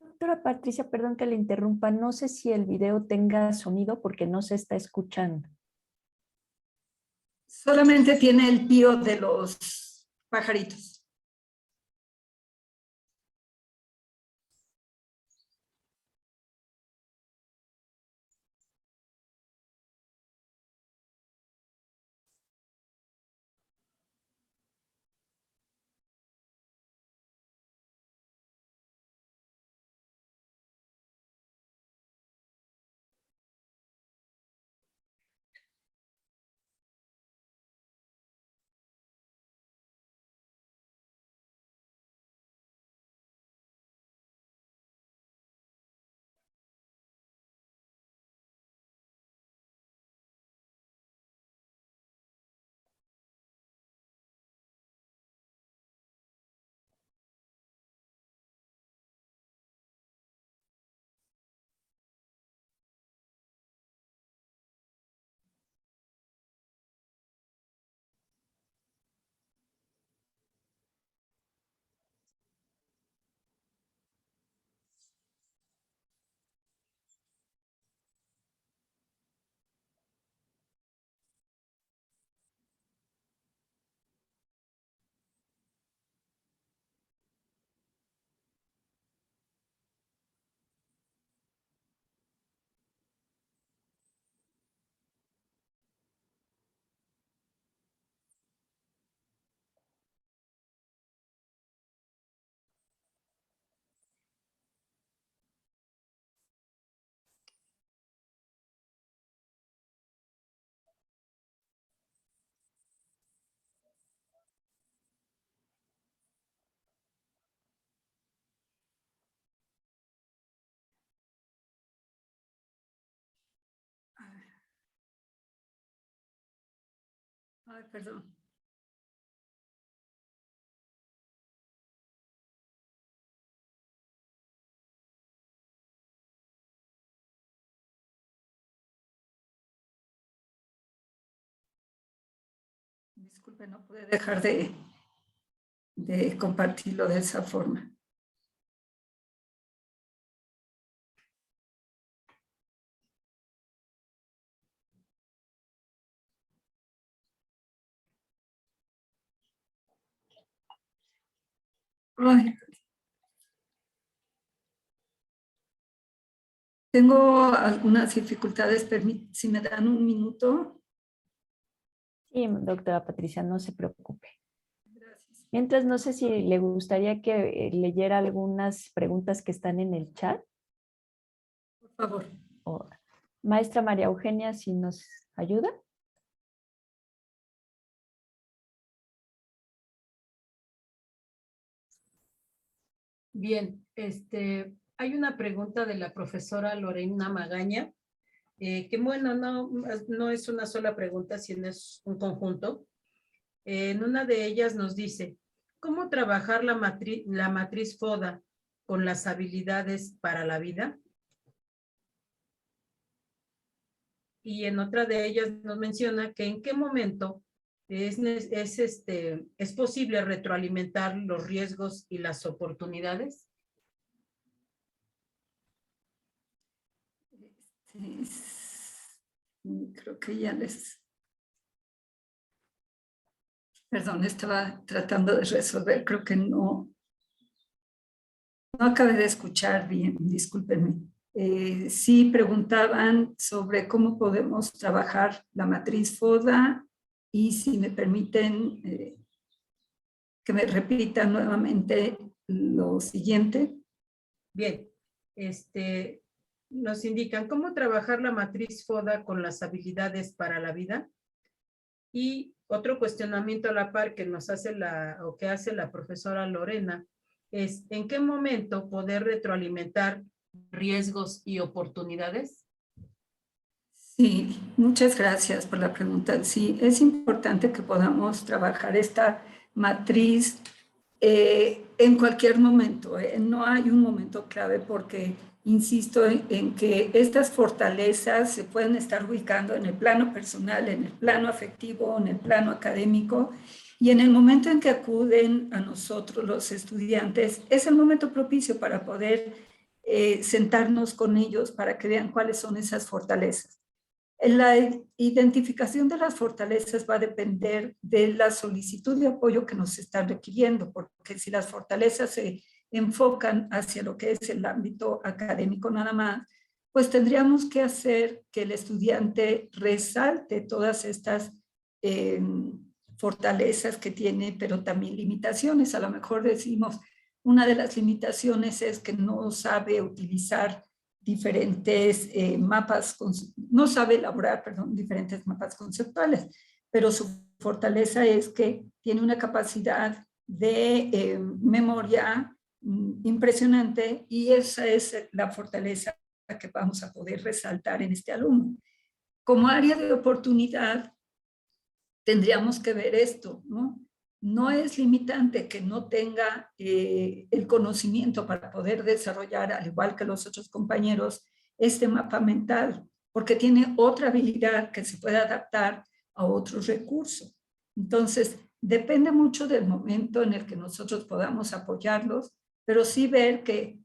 Doctora Patricia, perdón que le interrumpa, no sé si el video tenga sonido porque no se está escuchando. Solamente tiene el pío de los pajaritos. Ay, perdón. Disculpe, no pude dejar de compartirlo de esa forma. Ay, tengo algunas dificultades, si me dan un minuto. Sí, doctora Patricia, no se preocupe. Gracias. Mientras, no sé si le gustaría que leyera algunas preguntas que están en el chat. Por favor. O, maestra María Eugenia, si nos ayuda. Bien, Hay una pregunta de la profesora Lorena Magaña, que bueno, no es una sola pregunta, sino es un conjunto. En una de ellas nos dice, ¿cómo trabajar la matriz FODA con las habilidades para la vida? Y en otra de ellas nos menciona que en qué momento es posible retroalimentar los riesgos y las oportunidades. Creo que ya Perdón, estaba tratando de resolver, creo que no acabé de escuchar bien, discúlpenme. Sí preguntaban sobre cómo podemos trabajar la matriz FODA y si me permiten que me repitan nuevamente lo siguiente. Bien, nos indican cómo trabajar la matriz FODA con las habilidades para la vida. Y otro cuestionamiento a la par que nos hace que hace la profesora Lorena es ¿en qué momento poder retroalimentar riesgos y oportunidades? Sí, muchas gracias por la pregunta. Sí, es importante que podamos trabajar esta matriz en cualquier momento. No hay un momento clave porque insisto en que estas fortalezas se pueden estar ubicando en el plano personal, en el plano afectivo, en el plano académico, y en el momento en que acuden a nosotros los estudiantes, es el momento propicio para poder sentarnos con ellos para que vean cuáles son esas fortalezas. La identificación de las fortalezas va a depender de la solicitud de apoyo que nos están requiriendo, porque si las fortalezas se enfocan hacia lo que es el ámbito académico nada más, pues tendríamos que hacer que el estudiante resalte todas estas fortalezas que tiene, pero también limitaciones. A lo mejor decimos, una de las limitaciones es que no sabe utilizar diferentes mapas, no sabe elaborar, perdón, diferentes mapas conceptuales, pero su fortaleza es que tiene una capacidad de memoria impresionante y esa es la fortaleza que vamos a poder resaltar en este alumno. Como área de oportunidad, tendríamos que ver esto, ¿no? No es limitante que no tenga el conocimiento para poder desarrollar, al igual que los otros compañeros, este mapa mental, porque tiene otra habilidad que se puede adaptar a otros recursos. Entonces, depende mucho del momento en el que nosotros podamos apoyarlos, pero sí ver que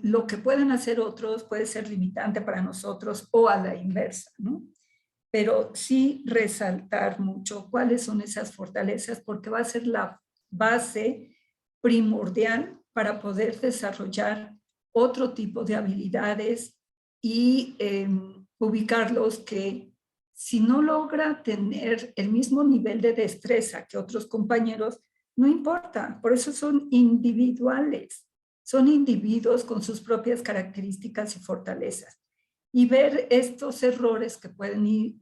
lo que pueden hacer otros puede ser limitante para nosotros o a la inversa, ¿no? Pero sí resaltar mucho cuáles son esas fortalezas, porque va a ser la base primordial para poder desarrollar otro tipo de habilidades y ubicarlos que si no logra tener el mismo nivel de destreza que otros compañeros, no importa, por eso son individuales, son individuos con sus propias características y fortalezas. Y ver estos errores que pueden ir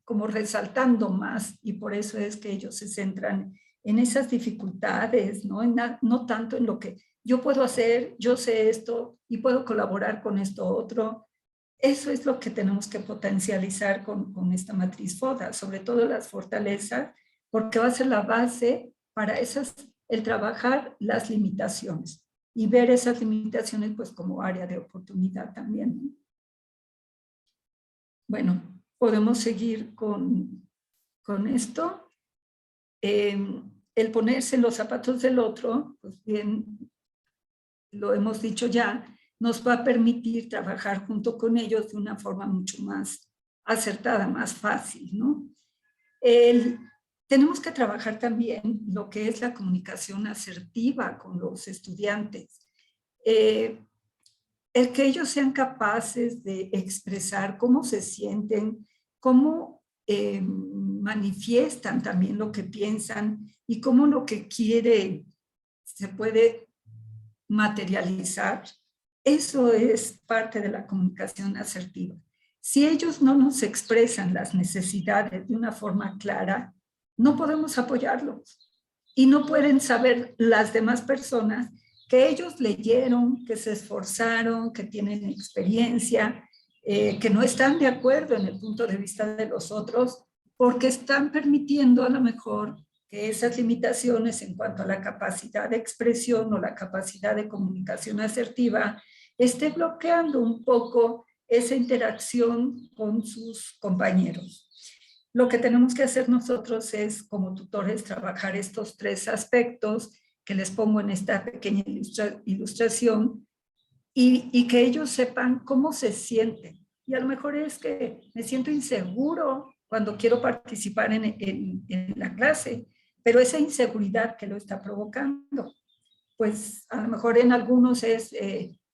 como resaltando más, y por eso es que ellos se centran en esas dificultades, no tanto en lo que yo puedo hacer, yo sé esto y puedo colaborar con esto otro. Eso es lo que tenemos que potencializar con esta matriz FODA, sobre todo las fortalezas, porque va a ser la base para el trabajar las limitaciones y ver esas limitaciones pues como área de oportunidad también, ¿no? Bueno, podemos seguir con esto. El ponerse en los zapatos del otro, pues bien, lo hemos dicho ya, nos va a permitir trabajar junto con ellos de una forma mucho más acertada, más fácil, ¿no? Tenemos que trabajar también lo que es la comunicación asertiva con los estudiantes. El que ellos sean capaces de expresar cómo se sienten, cómo manifiestan también lo que piensan y cómo lo que quiere se puede materializar. Eso es parte de la comunicación asertiva. Si ellos no nos expresan las necesidades de una forma clara, no podemos apoyarlos. y no pueden saber las demás personas que ellos leyeron, que se esforzaron, que tienen experiencia, que no están de acuerdo en el punto de vista de los otros, porque están permitiendo a lo mejor que esas limitaciones en cuanto a la capacidad de expresión o la capacidad de comunicación asertiva esté bloqueando un poco esa interacción con sus compañeros. Lo que tenemos que hacer nosotros es, como tutores, trabajar estos 3 aspectos que les pongo en esta pequeña ilustración y que ellos sepan cómo se sienten. Y a lo mejor es que me siento inseguro cuando quiero participar en la clase, pero esa inseguridad que lo está provocando, pues a lo mejor en algunos es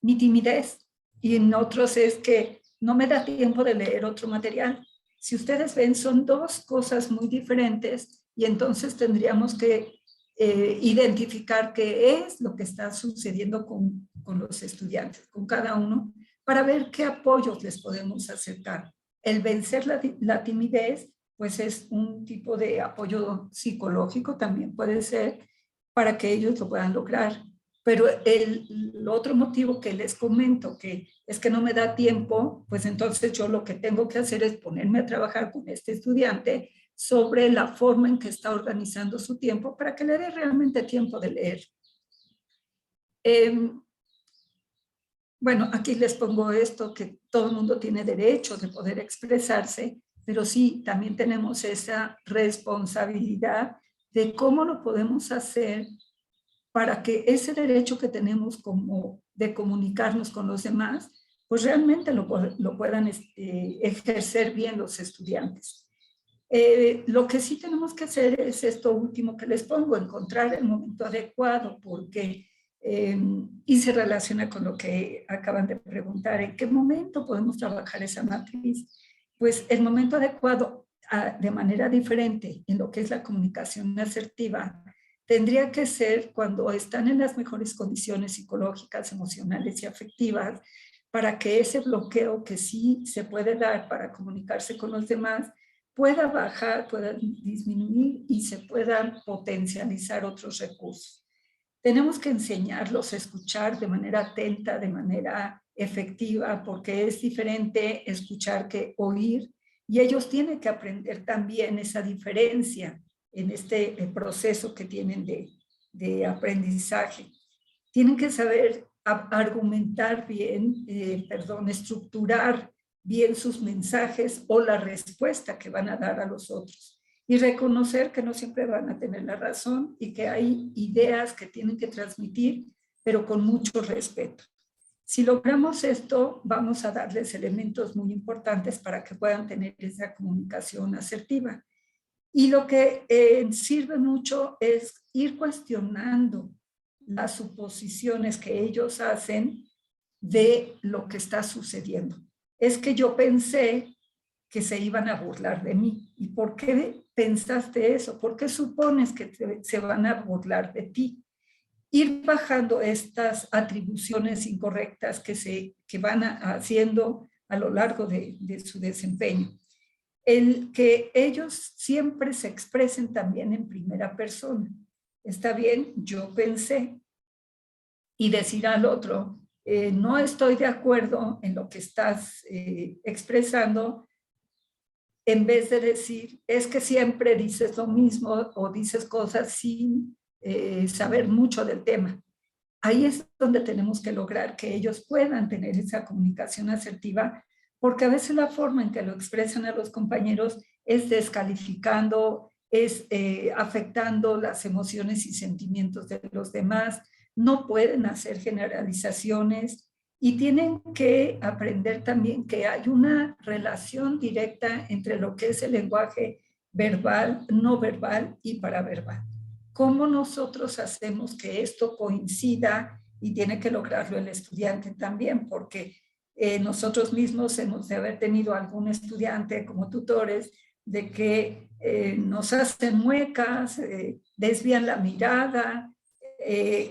mi timidez y en otros es que no me da tiempo de leer otro material. Si ustedes ven, son 2 cosas muy diferentes y entonces tendríamos que identificar qué es lo que está sucediendo con los estudiantes, con cada uno, para ver qué apoyos les podemos acercar. El vencer la timidez, pues es un tipo de apoyo psicológico, también puede ser, para que ellos lo puedan lograr. Pero el otro motivo que les comento, que es que no me da tiempo, pues entonces yo lo que tengo que hacer es ponerme a trabajar con este estudiante sobre la forma en que está organizando su tiempo para que le dé realmente tiempo de leer. Bueno, aquí les pongo esto, que todo el mundo tiene derecho de poder expresarse, pero sí, también tenemos esa responsabilidad de cómo lo podemos hacer para que ese derecho que tenemos como de comunicarnos con los demás, pues realmente lo puedan ejercer bien los estudiantes. Lo que sí tenemos que hacer es esto último que les pongo, encontrar el momento adecuado, porque, y se relaciona con lo que acaban de preguntar, ¿en qué momento podemos trabajar esa matriz? Pues el momento adecuado, de manera diferente en lo que es la comunicación asertiva, tendría que ser cuando están en las mejores condiciones psicológicas, emocionales y afectivas, para que ese bloqueo que sí se puede dar para comunicarse con los demás pueda bajar, pueda disminuir y se puedan potencializar otros recursos. Tenemos que enseñarlos a escuchar de manera atenta, de manera efectiva, porque es diferente escuchar que oír, y ellos tienen que aprender también esa diferencia en este proceso que tienen de aprendizaje. Tienen que saber argumentar bien, estructurar bien sus mensajes o la respuesta que van a dar a los otros. Y reconocer que no siempre van a tener la razón y que hay ideas que tienen que transmitir, pero con mucho respeto. Si logramos esto, vamos a darles elementos muy importantes para que puedan tener esa comunicación asertiva. Y lo que sirve mucho es ir cuestionando las suposiciones que ellos hacen de lo que está sucediendo. Es que yo pensé que se iban a burlar de mí. ¿Y por qué pensaste eso? ¿Por qué supones que se van a burlar de ti? Ir bajando estas atribuciones incorrectas que van haciendo a lo largo de su desempeño. El que ellos siempre se expresen también en primera persona. Está bien, yo pensé, y decir al otro, no estoy de acuerdo en lo que estás expresando, en vez de decir, es que siempre dices lo mismo o dices cosas sin saber mucho del tema. Ahí es donde tenemos que lograr que ellos puedan tener esa comunicación asertiva, porque a veces la forma en que lo expresan a los compañeros es descalificando, es afectando las emociones y sentimientos de los demás. No pueden hacer generalizaciones y tienen que aprender también que hay una relación directa entre lo que es el lenguaje verbal, no verbal y paraverbal. ¿Cómo nosotros hacemos que esto coincida? Y tiene que lograrlo el estudiante también, porque nosotros mismos hemos de haber tenido algún estudiante como tutores de que nos hacen muecas, desvían la mirada,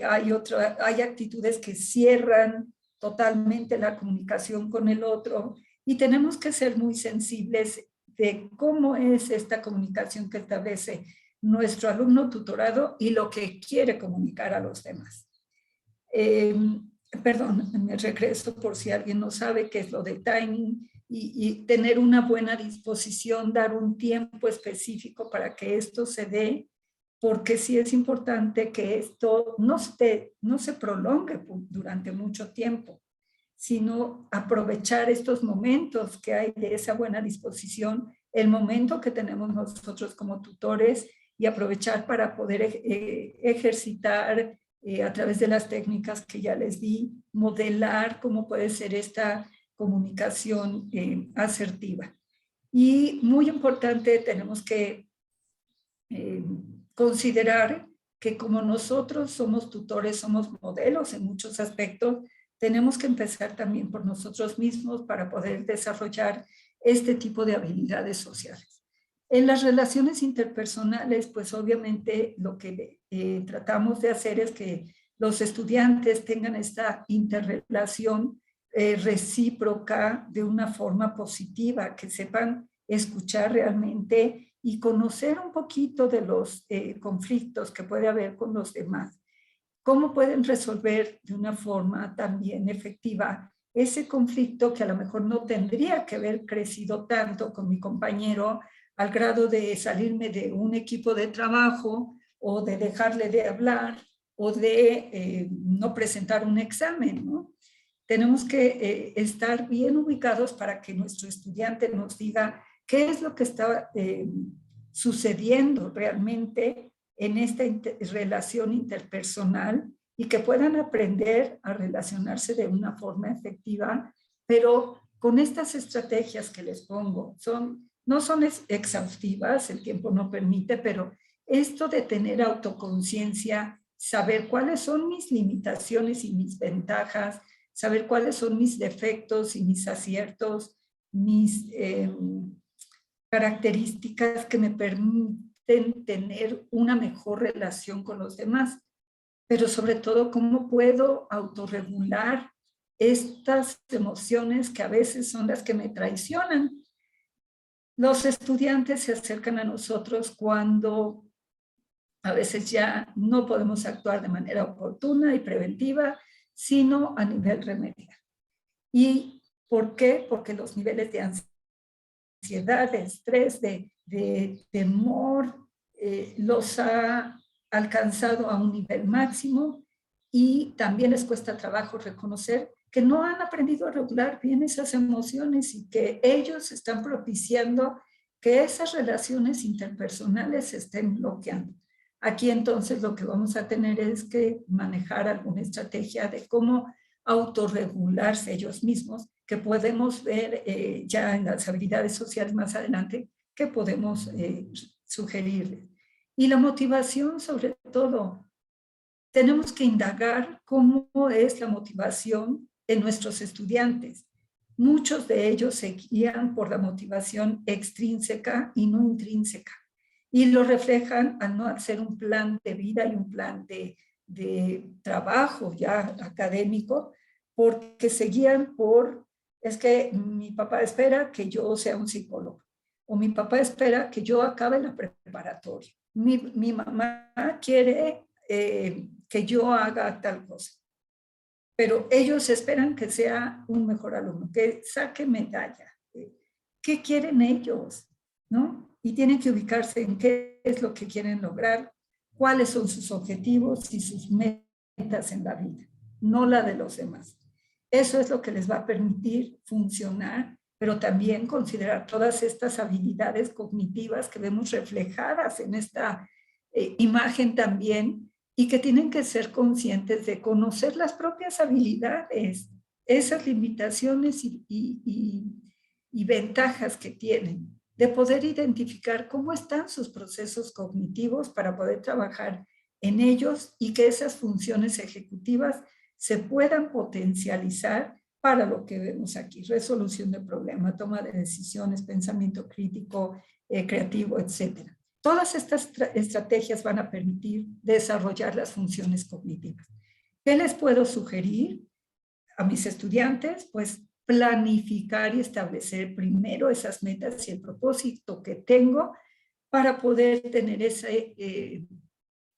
hay actitudes que cierran totalmente la comunicación con el otro, y tenemos que ser muy sensibles de cómo es esta comunicación que establece nuestro alumno tutorado y lo que quiere comunicar a los demás. Perdón, me regreso por si alguien no sabe qué es lo de timing y tener una buena disposición, dar un tiempo específico para que esto se dé, porque sí es importante que esto no se prolongue durante mucho tiempo, sino aprovechar estos momentos que hay de esa buena disposición, el momento que tenemos nosotros como tutores y aprovechar para poder ejercitar a través de las técnicas que ya les di, modelar cómo puede ser esta comunicación asertiva. Y muy importante, tenemos que considerar que como nosotros somos tutores, somos modelos en muchos aspectos, tenemos que empezar también por nosotros mismos para poder desarrollar este tipo de habilidades sociales. En las relaciones interpersonales, pues obviamente lo que tratamos de hacer es que los estudiantes tengan esta interrelación recíproca de una forma positiva, que sepan escuchar realmente y conocer un poquito de los conflictos que puede haber con los demás. ¿Cómo pueden resolver de una forma también efectiva ese conflicto que a lo mejor no tendría que haber crecido tanto con mi compañero al grado de salirme de un equipo de trabajo o de dejarle de hablar o de no presentar un examen, ¿no? Tenemos que estar bien ubicados para que nuestro estudiante nos diga qué es lo que está sucediendo realmente en esta relación interpersonal y que puedan aprender a relacionarse de una forma efectiva, pero con estas estrategias que les pongo, no son exhaustivas, el tiempo no permite, pero esto de tener autoconciencia, saber cuáles son mis limitaciones y mis ventajas, saber cuáles son mis defectos y mis aciertos, mis características que me permiten tener una mejor relación con los demás, pero sobre todo cómo puedo autorregular estas emociones que a veces son las que me traicionan. Los estudiantes se acercan a nosotros cuando a veces ya no podemos actuar de manera oportuna y preventiva, sino a nivel remedial. ¿Y por qué? Porque los niveles de ansiedad, de estrés, de temor, los ha alcanzado a un nivel máximo y también les cuesta trabajo reconocer que no han aprendido a regular bien esas emociones y que ellos están propiciando que esas relaciones interpersonales se estén bloqueando. Aquí entonces lo que vamos a tener es que manejar alguna estrategia de cómo autorregularse ellos mismos, que podemos ver ya en las habilidades sociales más adelante, que podemos sugerirles. Y la motivación, sobre todo, tenemos que indagar cómo es la motivación de nuestros estudiantes. Muchos de ellos se guían por la motivación extrínseca y no intrínseca. Y lo reflejan al no hacer un plan de vida y un plan de trabajo ya académico, porque se guían por, es que mi papá espera que yo sea un psicólogo, o mi papá espera que yo acabe la preparatoria. Mi mamá quiere que yo haga tal cosa. Pero ellos esperan que sea un mejor alumno, que saque medalla. ¿Qué quieren ellos? ¿No? Y tienen que ubicarse en qué es lo que quieren lograr, cuáles son sus objetivos y sus metas en la vida, no la de los demás. Eso es lo que les va a permitir funcionar, pero también considerar todas estas habilidades cognitivas que vemos reflejadas en esta imagen también, y que tienen que ser conscientes de conocer las propias habilidades, esas limitaciones y ventajas que tienen, de poder identificar cómo están sus procesos cognitivos para poder trabajar en ellos y que esas funciones ejecutivas se puedan potencializar para lo que vemos aquí: resolución de problemas, toma de decisiones, pensamiento crítico, creativo, etcétera. Todas estas estrategias van a permitir desarrollar las funciones cognitivas. ¿Qué les puedo sugerir a mis estudiantes? Pues planificar y establecer primero esas metas y el propósito que tengo para poder tener ese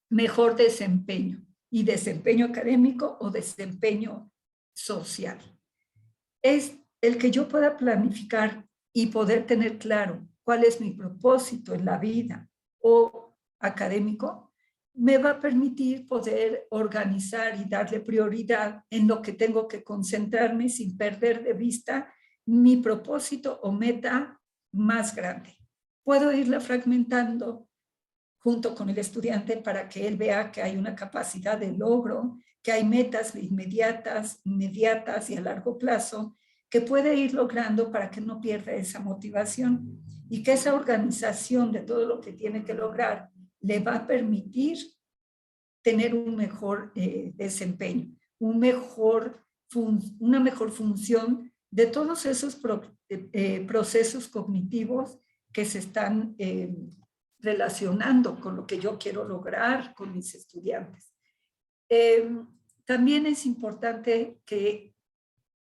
mejor desempeño, y desempeño académico o desempeño social. Es el que yo pueda planificar y poder tener claro cuál es mi propósito en la vida o académico, me va a permitir poder organizar y darle prioridad en lo que tengo que concentrarme sin perder de vista mi propósito o meta más grande. Puedo irla fragmentando junto con el estudiante para que él vea que hay una capacidad de logro, que hay metas inmediatas y a largo plazo que puede ir logrando para que no pierda esa motivación y que esa organización de todo lo que tiene que lograr le va a permitir tener un mejor desempeño, una mejor función de todos esos procesos cognitivos que se están relacionando con lo que yo quiero lograr con mis estudiantes. También es importante que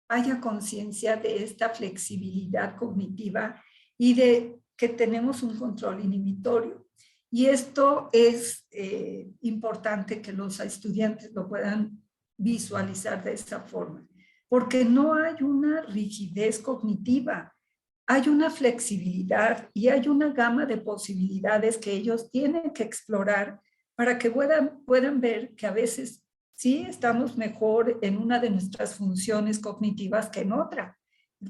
haya conciencia de esta flexibilidad cognitiva y de que tenemos un control inhibitorio. Y esto es importante que los estudiantes lo puedan visualizar de esa forma, porque no hay una rigidez cognitiva, hay una flexibilidad y hay una gama de posibilidades que ellos tienen que explorar para que puedan ver que a veces sí estamos mejor en una de nuestras funciones cognitivas que en otra.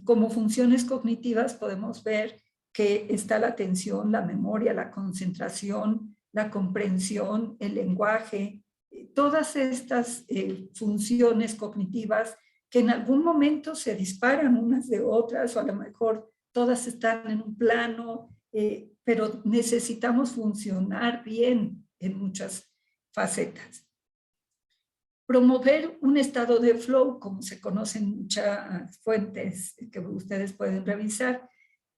Como funciones cognitivas podemos ver que está la atención, la memoria, la concentración, la comprensión, el lenguaje, todas estas funciones cognitivas que en algún momento se disparan unas de otras, o a lo mejor todas están en un plano, pero necesitamos funcionar bien en muchas facetas. Promover un estado de flow, como se conocen muchas fuentes que ustedes pueden revisar,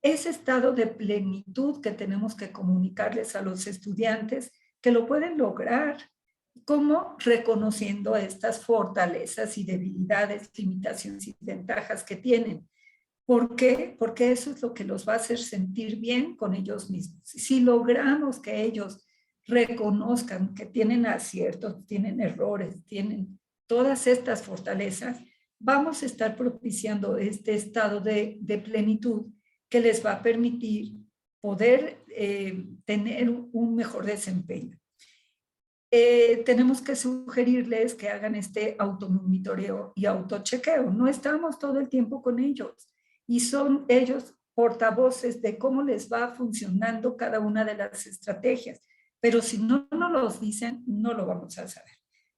ese estado de plenitud que tenemos que comunicarles a los estudiantes, que lo pueden lograr, como reconociendo estas fortalezas y debilidades, limitaciones y ventajas que tienen. ¿Por qué? Porque eso es lo que los va a hacer sentir bien con ellos mismos. Si logramos que ellos reconozcan que tienen aciertos, tienen errores, tienen todas estas fortalezas, vamos a estar propiciando este estado de plenitud que les va a permitir poder tener un mejor desempeño. Tenemos que sugerirles que hagan este automonitoreo y autochequeo. No estamos todo el tiempo con ellos y son ellos portavoces de cómo les va funcionando cada una de las estrategias. Pero si no nos los dicen, no lo vamos a saber.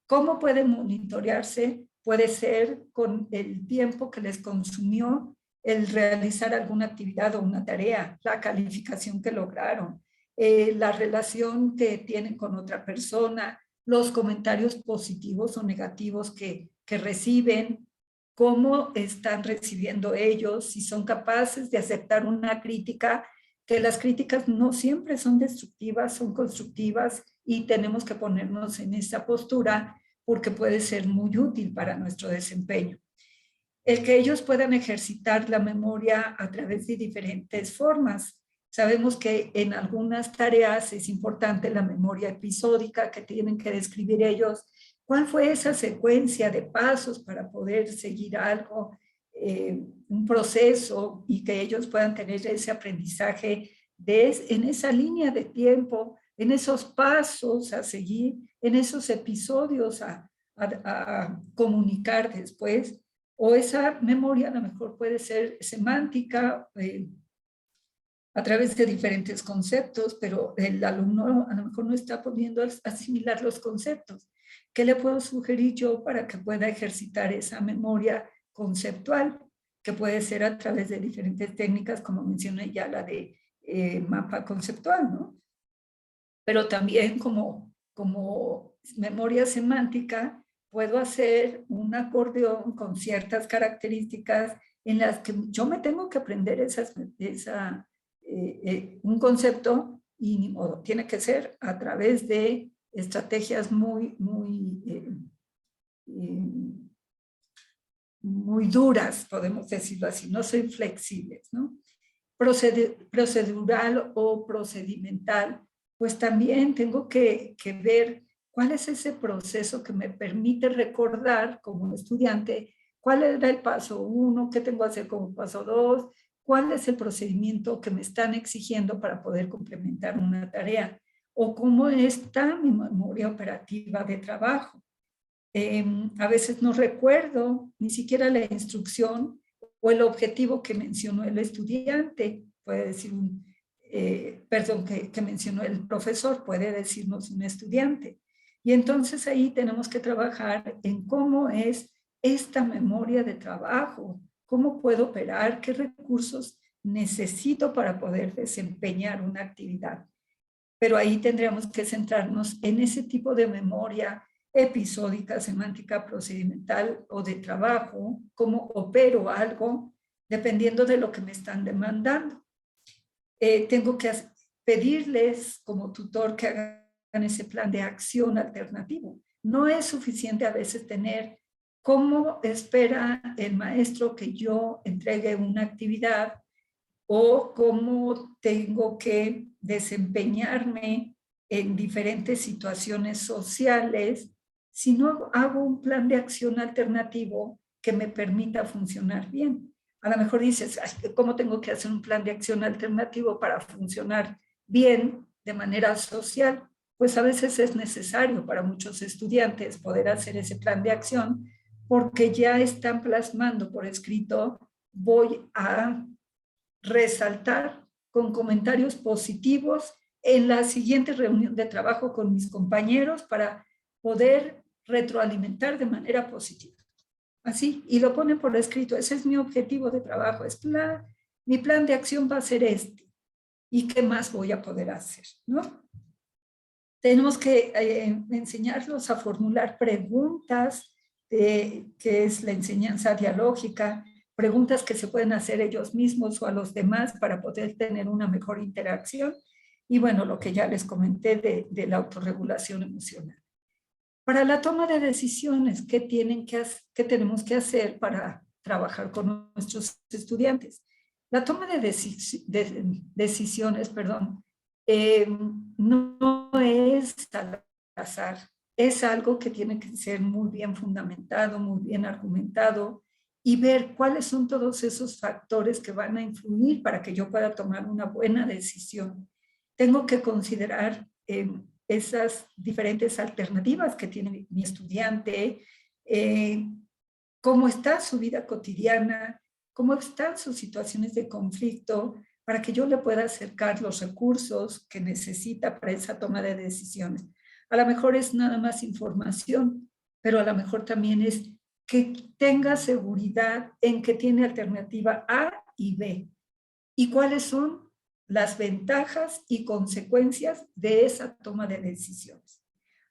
¿Cómo puede monitorearse? Puede ser con el tiempo que les consumió el realizar alguna actividad o una tarea, la calificación que lograron, la relación que tienen con otra persona, los comentarios positivos o negativos que reciben, cómo están recibiendo ellos, si son capaces de aceptar una crítica, que las críticas no siempre son destructivas, son constructivas y tenemos que ponernos en esa postura porque puede ser muy útil para nuestro desempeño. El que ellos puedan ejercitar la memoria a través de diferentes formas. Sabemos que en algunas tareas es importante la memoria episódica, que tienen que describir ellos cuál fue esa secuencia de pasos para poder seguir algo, un proceso, y que ellos puedan tener ese aprendizaje en esa línea de tiempo, en esos pasos a seguir, en esos episodios a comunicar después. O esa memoria a lo mejor puede ser semántica, a través de diferentes conceptos, pero el alumno a lo mejor no está pudiendo asimilar los conceptos. ¿Qué le puedo sugerir yo para que pueda ejercitar esa memoria conceptual? Que puede ser a través de diferentes técnicas, como mencioné ya, la de mapa conceptual, ¿no? Pero también como memoria semántica, puedo hacer un acordeón con ciertas características en las que yo me tengo que aprender un concepto, y ni modo, tiene que ser a través de estrategias muy duras, podemos decirlo así, no soy flexibles, ¿no? procedural o procedimental, pues también tengo que ver cuál es ese proceso que me permite recordar como estudiante cuál era el paso 1, qué tengo que hacer como paso 2, cuál es el procedimiento que me están exigiendo para poder complementar una tarea, o cómo está mi memoria operativa de trabajo. A veces no recuerdo ni siquiera la instrucción o el objetivo que mencionó el estudiante, puede decir que mencionó el profesor, puede decirnos un estudiante. Y entonces ahí tenemos que trabajar en cómo es esta memoria de trabajo, cómo puedo operar, qué recursos necesito para poder desempeñar una actividad. Pero ahí tendríamos que centrarnos en ese tipo de memoria episódica, semántica, procedimental o de trabajo, cómo opero algo dependiendo de lo que me están demandando. Tengo que pedirles como tutor que hagan ese plan de acción alternativo. No es suficiente a veces tener cómo espera el maestro que yo entregue una actividad o cómo tengo que desempeñarme en diferentes situaciones sociales si no hago un plan de acción alternativo que me permita funcionar bien. A lo mejor dices, ¿cómo tengo que hacer un plan de acción alternativo para funcionar bien de manera social? Pues a veces es necesario para muchos estudiantes poder hacer ese plan de acción porque ya están plasmando por escrito, voy a resaltar con comentarios positivos en la siguiente reunión de trabajo con mis compañeros para poder retroalimentar de manera positiva. Así, y lo ponen por escrito, ese es mi objetivo de trabajo, mi plan de acción va a ser este. ¿Y qué más voy a poder hacer? ¿No? Tenemos que enseñarlos a formular preguntas, que es la enseñanza dialógica, preguntas que se pueden hacer ellos mismos o a los demás para poder tener una mejor interacción. Y bueno, lo que ya les comenté de la autorregulación emocional. Para la toma de decisiones, ¿qué tenemos que hacer para trabajar con nuestros estudiantes? La toma de decisiones, no es al azar. Es algo que tiene que ser muy bien fundamentado, muy bien argumentado y ver cuáles son todos esos factores que van a influir para que yo pueda tomar una buena decisión. Tengo que considerar esas diferentes alternativas que tiene mi estudiante, cómo está su vida cotidiana, cómo están sus situaciones de conflicto, para que yo le pueda acercar los recursos que necesita para esa toma de decisiones. A lo mejor es nada más información, pero a lo mejor también es que tenga seguridad en que tiene alternativa A y B. ¿Y cuáles son las ventajas y consecuencias de esa toma de decisiones?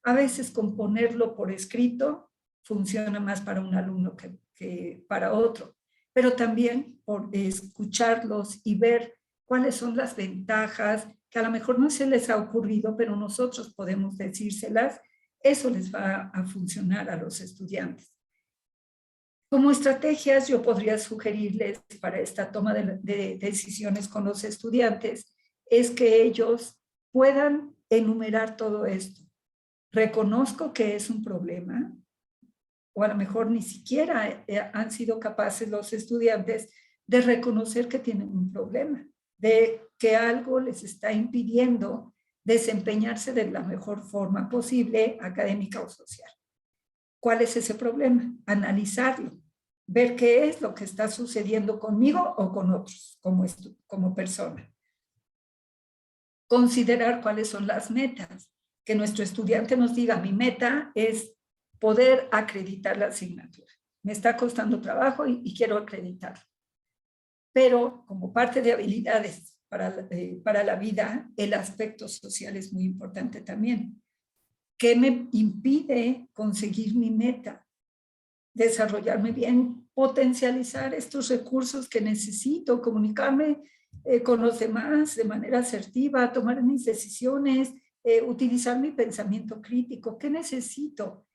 A veces con ponerlo por escrito funciona más para un alumno que para otro, pero también por escucharlos y ver cuáles son las ventajas que a lo mejor no se les ha ocurrido, pero nosotros podemos decírselas, eso les va a funcionar a los estudiantes. Como estrategias, yo podría sugerirles para esta toma de decisiones con los estudiantes es que ellos puedan enumerar todo esto. Reconozco que es un problema, o a lo mejor ni siquiera han sido capaces los estudiantes de reconocer que tienen un problema, de que algo les está impidiendo desempeñarse de la mejor forma posible, académica o social. ¿Cuál es ese problema? Analizarlo, ver qué es lo que está sucediendo conmigo o con otros como persona. Considerar cuáles son las metas. Que nuestro estudiante nos diga, mi meta es poder acreditar la asignatura. Me está costando trabajo y quiero acreditarlo. Pero como parte de habilidades para la vida, el aspecto social es muy importante también. ¿Qué me impide conseguir mi meta? Desarrollarme bien, potencializar estos recursos que necesito, comunicarme con los demás de manera asertiva, tomar mis decisiones, utilizar mi pensamiento crítico. ¿Qué necesito?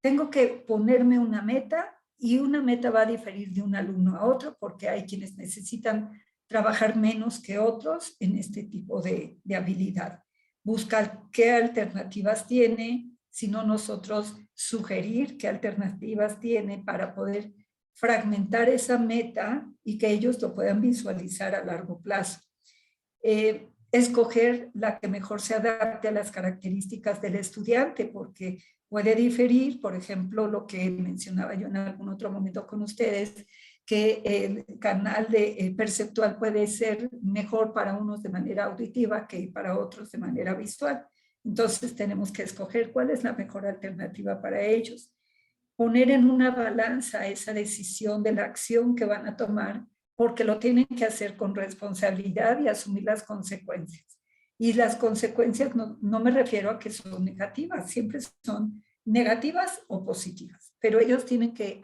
Tengo que ponerme una meta y una meta va a diferir de un alumno a otro porque hay quienes necesitan trabajar menos que otros en este tipo de habilidad. Buscar qué alternativas tiene, sino nosotros sugerir qué alternativas tiene para poder fragmentar esa meta y que ellos lo puedan visualizar a largo plazo. Escoger la que mejor se adapte a las características del estudiante, porque puede diferir, por ejemplo, lo que mencionaba yo en algún otro momento con ustedes, que el canal perceptual puede ser mejor para unos de manera auditiva que para otros de manera visual. Entonces tenemos que escoger cuál es la mejor alternativa para ellos. Poner en una balanza esa decisión de la acción que van a tomar, porque lo tienen que hacer con responsabilidad y asumir las consecuencias. Y las consecuencias no me refiero a que son negativas, siempre son negativas o positivas, pero ellos tienen que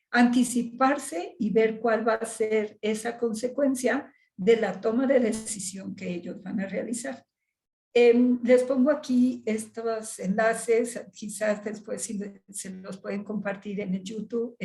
anticiparse y ver cuál va a ser esa consecuencia de la toma de decisión que ellos van a realizar. Les pongo aquí estos enlaces, quizás después se los pueden compartir en el YouTube,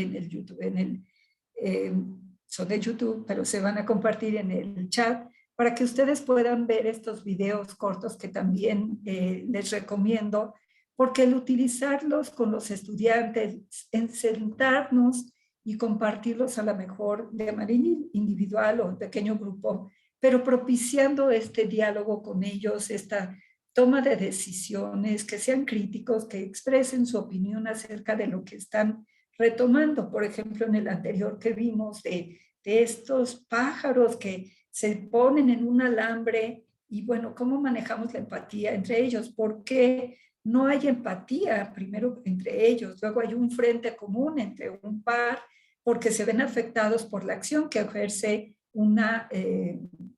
son de YouTube, pero se van a compartir en el chat para que ustedes puedan ver estos videos cortos que también les recomiendo, porque el utilizarlos con los estudiantes, en sentarnos y compartirlos a lo mejor de manera individual o en pequeño grupo, pero propiciando este diálogo con ellos, esta toma de decisiones, que sean críticos, que expresen su opinión acerca de lo que están retomando. Por ejemplo, en el anterior que vimos de estos pájaros que se ponen en un alambre y bueno, ¿cómo manejamos la empatía entre ellos? ¿Por qué no hay empatía primero entre ellos? Luego hay un frente común entre un par porque se ven afectados por la acción que ejerce una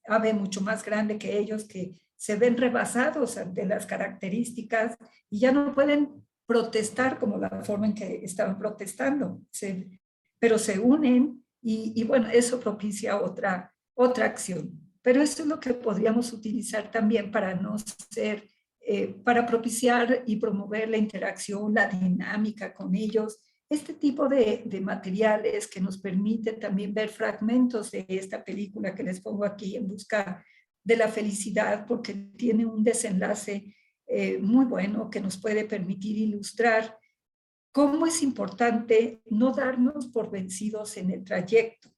ave mucho más grande que ellos, que se ven rebasados ante las características y ya no pueden protestar como la forma en que estaban protestando, pero se unen y bueno, eso propicia otra acción. Pero eso es lo que podríamos utilizar también para no ser, para propiciar y promover la interacción, la dinámica con ellos, este tipo de materiales que nos permite también ver fragmentos de esta película que les pongo aquí, En busca de la felicidad, porque tiene un desenlace muy bueno que nos puede permitir ilustrar cómo es importante no darnos por vencidos en el trayecto.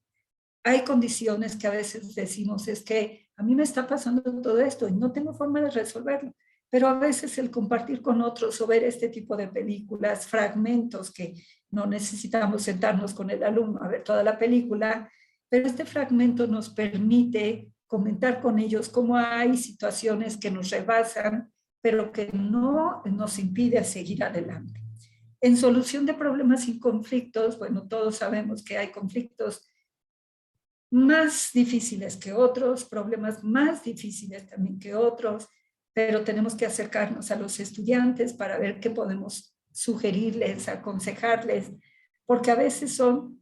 Hay condiciones que a veces decimos, es que a mí me está pasando todo esto y no tengo forma de resolverlo, pero a veces el compartir con otros o ver este tipo de películas, fragmentos que no necesitamos sentarnos con el alumno a ver toda la película, pero este fragmento nos permite comentar con ellos cómo hay situaciones que nos rebasan, pero que no nos impide seguir adelante. En solución de problemas y conflictos, bueno, todos sabemos que hay conflictos más difíciles que otros, problemas más difíciles también que otros, pero tenemos que acercarnos a los estudiantes para ver qué podemos sugerirles, aconsejarles, porque a veces son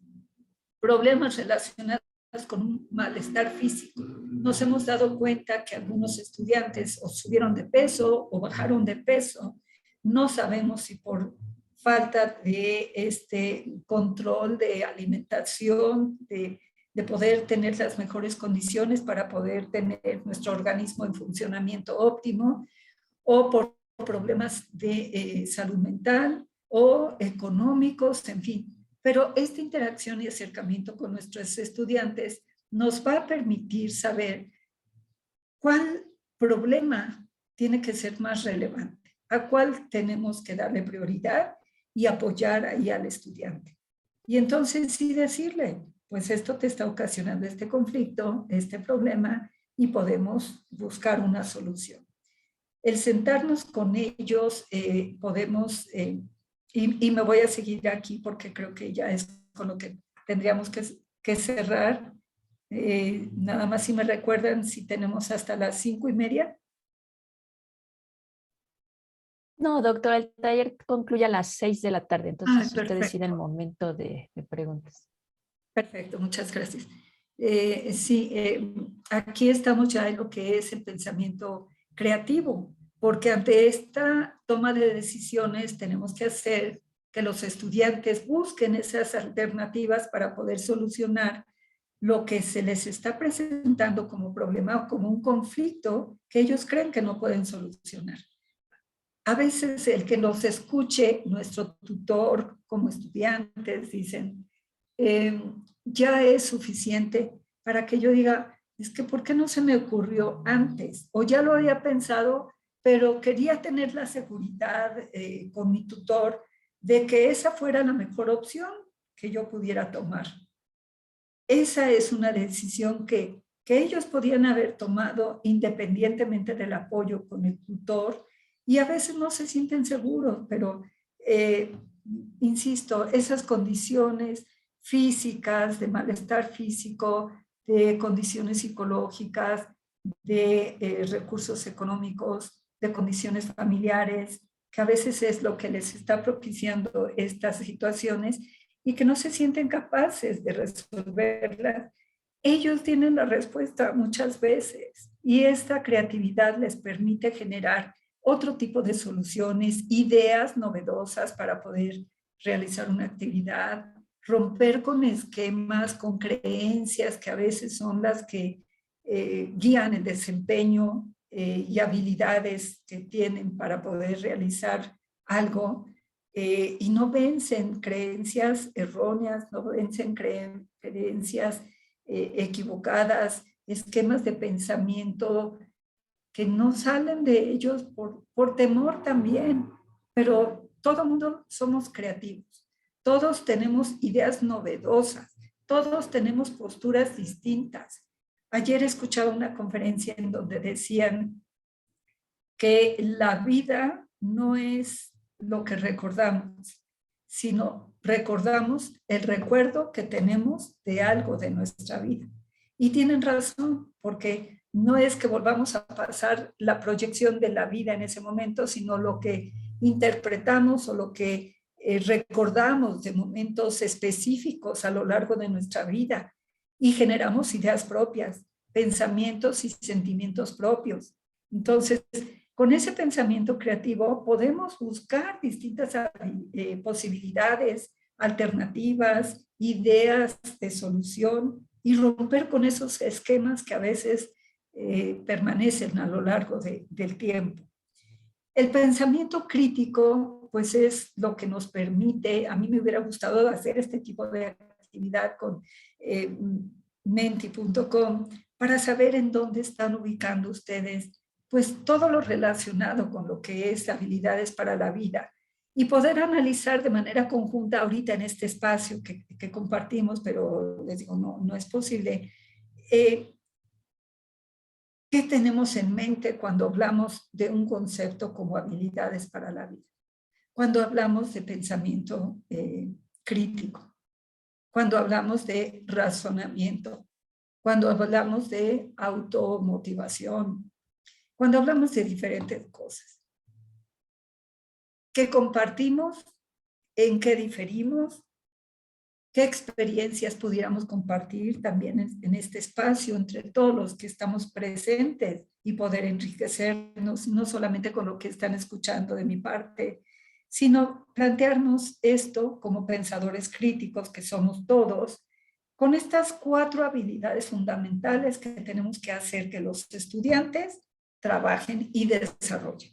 problemas relacionados con un malestar físico. Nos hemos dado cuenta que algunos estudiantes o subieron de peso o bajaron de peso. No sabemos si por falta de este control de alimentación, de poder tener las mejores condiciones para poder tener nuestro organismo en funcionamiento óptimo, o por problemas de salud mental o económicos, en fin. Pero esta interacción y acercamiento con nuestros estudiantes nos va a permitir saber cuál problema tiene que ser más relevante, a cuál tenemos que darle prioridad y apoyar ahí al estudiante. Y entonces sí decirle, pues esto te está ocasionando este conflicto, este problema, y podemos buscar una solución. El sentarnos con ellos, podemos, y me voy a seguir aquí porque creo que ya es con lo que tendríamos que cerrar. Nada más si me recuerdan si tenemos hasta las 5:30. No, doctora, el taller concluye a las 6 de la tarde, entonces usted decide el Perfecto. momento de preguntas. Perfecto, muchas gracias. Sí, aquí estamos ya en lo que es el pensamiento creativo, porque ante esta toma de decisiones tenemos que hacer que los estudiantes busquen esas alternativas para poder solucionar lo que se les está presentando como problema o como un conflicto que ellos creen que no pueden solucionar. A veces el que nos escuche nuestro tutor como estudiantes dicen, ya es suficiente para que yo diga, es que ¿por qué no se me ocurrió antes? O ya lo había pensado, pero quería tener la seguridad con mi tutor de que esa fuera la mejor opción que yo pudiera tomar. Esa es una decisión que ellos podían haber tomado independientemente del apoyo con el tutor, y a veces no se sienten seguros, pero insisto, esas condiciones físicas, de malestar físico, de condiciones psicológicas, de recursos económicos, de condiciones familiares, que a veces es lo que les está propiciando estas situaciones y que no se sienten capaces de resolverlas. Ellos tienen la respuesta muchas veces y esta creatividad les permite generar otro tipo de soluciones, ideas novedosas para poder realizar una actividad, romper con esquemas, con creencias que a veces son las que guían el desempeño y habilidades que tienen para poder realizar algo, y no vencen creencias erróneas, no vencen creencias equivocadas, esquemas de pensamiento que no salen de ellos por temor también, pero todo mundo somos creativos, todos tenemos ideas novedosas, todos tenemos posturas distintas. Ayer escuchaba una conferencia en donde decían que la vida no es lo que recordamos, sino recordamos el recuerdo que tenemos de algo de nuestra vida. Y tienen razón, porque no es que volvamos a pasar la proyección de la vida en ese momento, sino lo que interpretamos o lo que recordamos de momentos específicos a lo largo de nuestra vida, y generamos ideas propias, pensamientos y sentimientos propios. Entonces, con ese pensamiento creativo podemos buscar distintas posibilidades, alternativas, ideas de solución y romper con esos esquemas que a veces permanecen a lo largo del tiempo. El pensamiento crítico, pues es lo que nos permite, a mí me hubiera gustado hacer este tipo de actividad con Menti.com para saber en dónde están ubicando ustedes pues todo lo relacionado con lo que es habilidades para la vida y poder analizar de manera conjunta ahorita en este espacio que compartimos, pero les digo, no es posible. ¿Qué tenemos en mente cuando hablamos de un concepto como habilidades para la vida? Cuando hablamos de pensamiento crítico, cuando hablamos de razonamiento, cuando hablamos de automotivación, cuando hablamos de diferentes cosas. ¿Qué compartimos? ¿En qué diferimos? ¿Qué experiencias pudiéramos compartir también en este espacio entre todos los que estamos presentes y poder enriquecernos, no solamente con lo que están escuchando de mi parte, sino plantearnos esto como pensadores críticos que somos todos, con estas 4 habilidades fundamentales que tenemos que hacer que los estudiantes trabajen y desarrollen,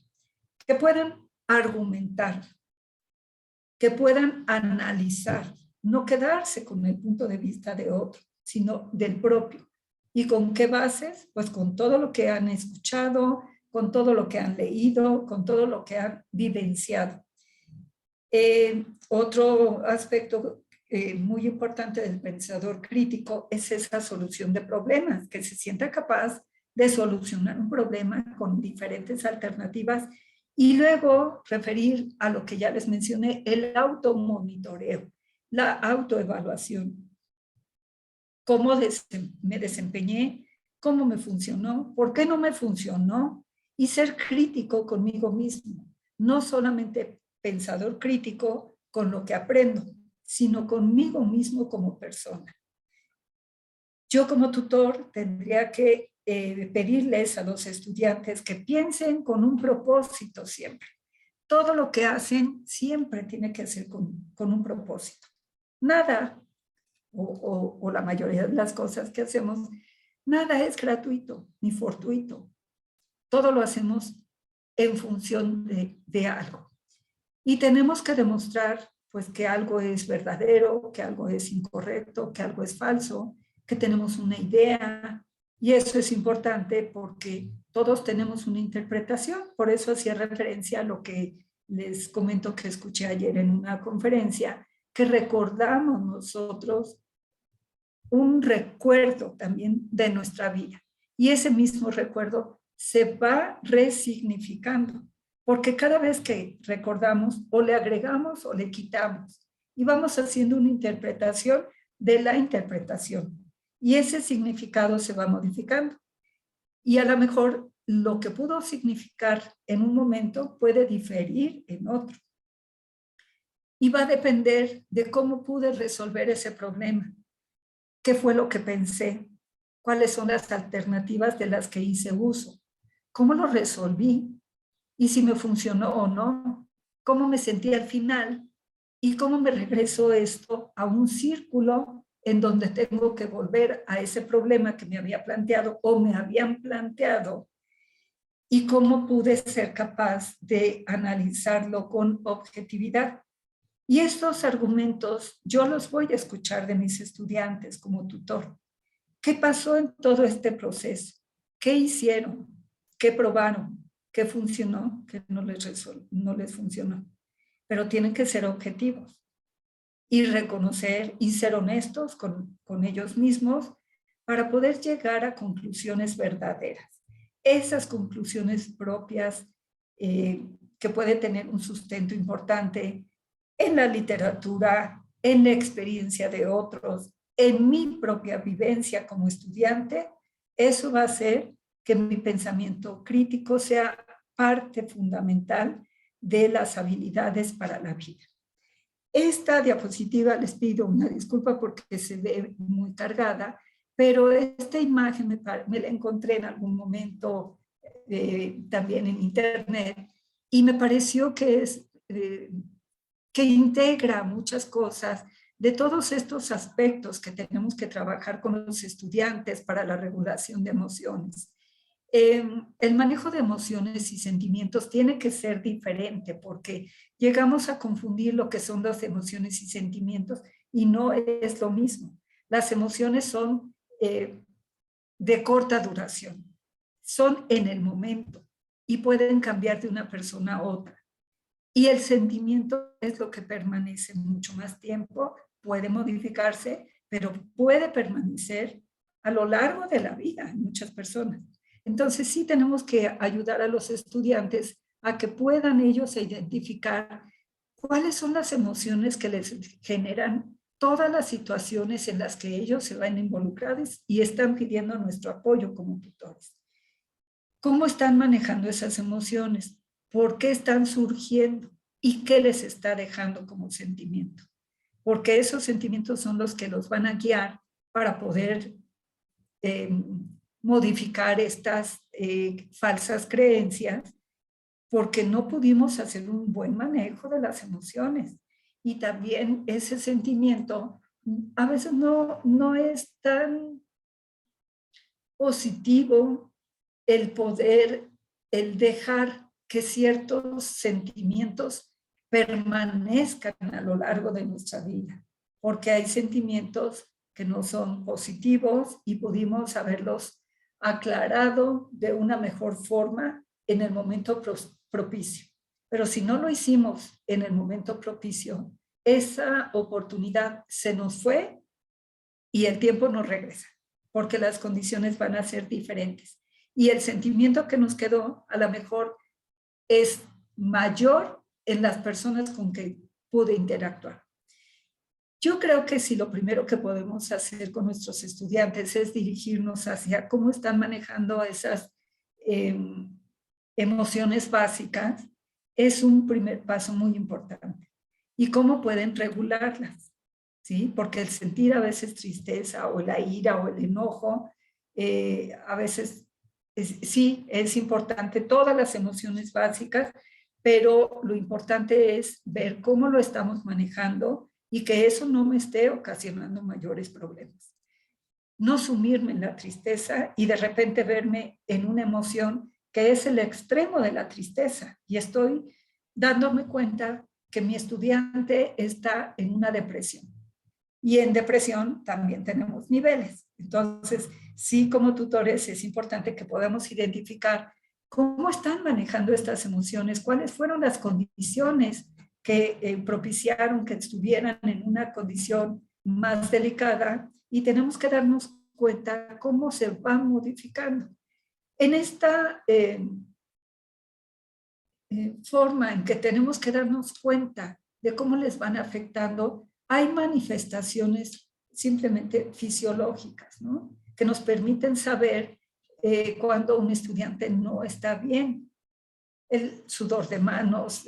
que puedan argumentar, que puedan analizar, no quedarse con el punto de vista de otro, sino del propio. ¿Y con qué bases? Pues con todo lo que han escuchado, con todo lo que han leído, con todo lo que han vivenciado. Otro aspecto muy importante del pensador crítico es esa solución de problemas, que se sienta capaz de solucionar un problema con diferentes alternativas y luego referir a lo que ya les mencioné, el automonitoreo, la autoevaluación. ¿Cómo me desempeñé? ¿Cómo me funcionó? ¿Por qué no me funcionó? Y ser crítico conmigo mismo, no solamente pensador crítico con lo que aprendo, sino conmigo mismo como persona. Yo como tutor tendría que pedirles a los estudiantes que piensen con un propósito siempre. Todo lo que hacen siempre tiene que hacer con un propósito. Nada o la mayoría de las cosas que hacemos, nada es gratuito ni fortuito. Todo lo hacemos en función de algo. Y tenemos que demostrar pues que algo es verdadero, que algo es incorrecto, que algo es falso, que tenemos una idea. Y eso es importante porque todos tenemos una interpretación. Por eso hacía referencia a lo que les comento que escuché ayer en una conferencia, que recordamos nosotros un recuerdo también de nuestra vida. Y ese mismo recuerdo se va resignificando, porque cada vez que recordamos o le agregamos o le quitamos y vamos haciendo una interpretación de la interpretación. Y ese significado se va modificando. Y a lo mejor lo que pudo significar en un momento puede diferir en otro. Y va a depender de cómo pude resolver ese problema. ¿Qué fue lo que pensé? ¿Cuáles son las alternativas de las que hice uso? ¿Cómo lo resolví? ¿Y si me funcionó o no? ¿Cómo me sentí al final? ¿Y cómo me regresó esto a un círculo en donde tengo que volver a ese problema que me había planteado o me habían planteado? ¿Y cómo pude ser capaz de analizarlo con objetividad? Y estos argumentos yo los voy a escuchar de mis estudiantes como tutor. ¿Qué pasó en todo este proceso? ¿Qué hicieron? ¿Qué probaron? ¿Qué funcionó? ¿Qué no les funcionó? Pero tienen que ser objetivos y reconocer y ser honestos con ellos mismos para poder llegar a conclusiones verdaderas. Esas conclusiones propias que pueden tener un sustento importante en la literatura, en la experiencia de otros, en mi propia vivencia como estudiante, eso va a hacer que mi pensamiento crítico sea parte fundamental de las habilidades para la vida. Esta diapositiva, les pido una disculpa porque se ve muy cargada, pero esta imagen me la encontré en algún momento también en internet y me pareció que es... que integra muchas cosas de todos estos aspectos que tenemos que trabajar con los estudiantes para la regulación de emociones. El manejo de emociones y sentimientos tiene que ser diferente porque llegamos a confundir lo que son las emociones y sentimientos y no es lo mismo. Las emociones son de corta duración, son en el momento y pueden cambiar de una persona a otra. Y el sentimiento es lo que permanece mucho más tiempo, puede modificarse, pero puede permanecer a lo largo de la vida en muchas personas. Entonces sí tenemos que ayudar a los estudiantes a que puedan ellos identificar cuáles son las emociones que les generan todas las situaciones en las que ellos se van involucrados y están pidiendo nuestro apoyo como tutores. ¿Cómo están manejando esas emociones? ¿Por qué están surgiendo? ¿Y qué les está dejando como sentimiento? Porque esos sentimientos son los que los van a guiar para poder modificar estas falsas creencias, porque no pudimos hacer un buen manejo de las emociones. Y también ese sentimiento a veces no es tan positivo el poder, el dejar que ciertos sentimientos permanezcan a lo largo de nuestra vida, porque hay sentimientos que no son positivos y pudimos haberlos aclarado de una mejor forma en el momento propicio. Pero si no lo hicimos en el momento propicio, esa oportunidad se nos fue y el tiempo no regresa, porque las condiciones van a ser diferentes. Y el sentimiento que nos quedó a lo mejor es mayor en las personas con que pude interactuar. Yo creo que si lo primero que podemos hacer con nuestros estudiantes es dirigirnos hacia cómo están manejando esas emociones básicas, es un primer paso muy importante. Y cómo pueden regularlas, ¿sí? Porque el sentir a veces tristeza o la ira o el enojo, a veces sí es importante todas las emociones básicas, pero lo importante es ver cómo lo estamos manejando y que eso no me esté ocasionando mayores problemas. No sumirme en la tristeza y de repente verme en una emoción que es el extremo de la tristeza y estoy dándome cuenta que mi estudiante está en una depresión. Y en depresión también tenemos niveles. Entonces, sí, como tutores es importante que podamos identificar cómo están manejando estas emociones, cuáles fueron las condiciones que propiciaron que estuvieran en una condición más delicada y tenemos que darnos cuenta cómo se van modificando. En esta forma en que tenemos que darnos cuenta de cómo les van afectando, hay manifestaciones simplemente fisiológicas, ¿no? Que nos permiten saber cuando un estudiante no está bien. El sudor de manos,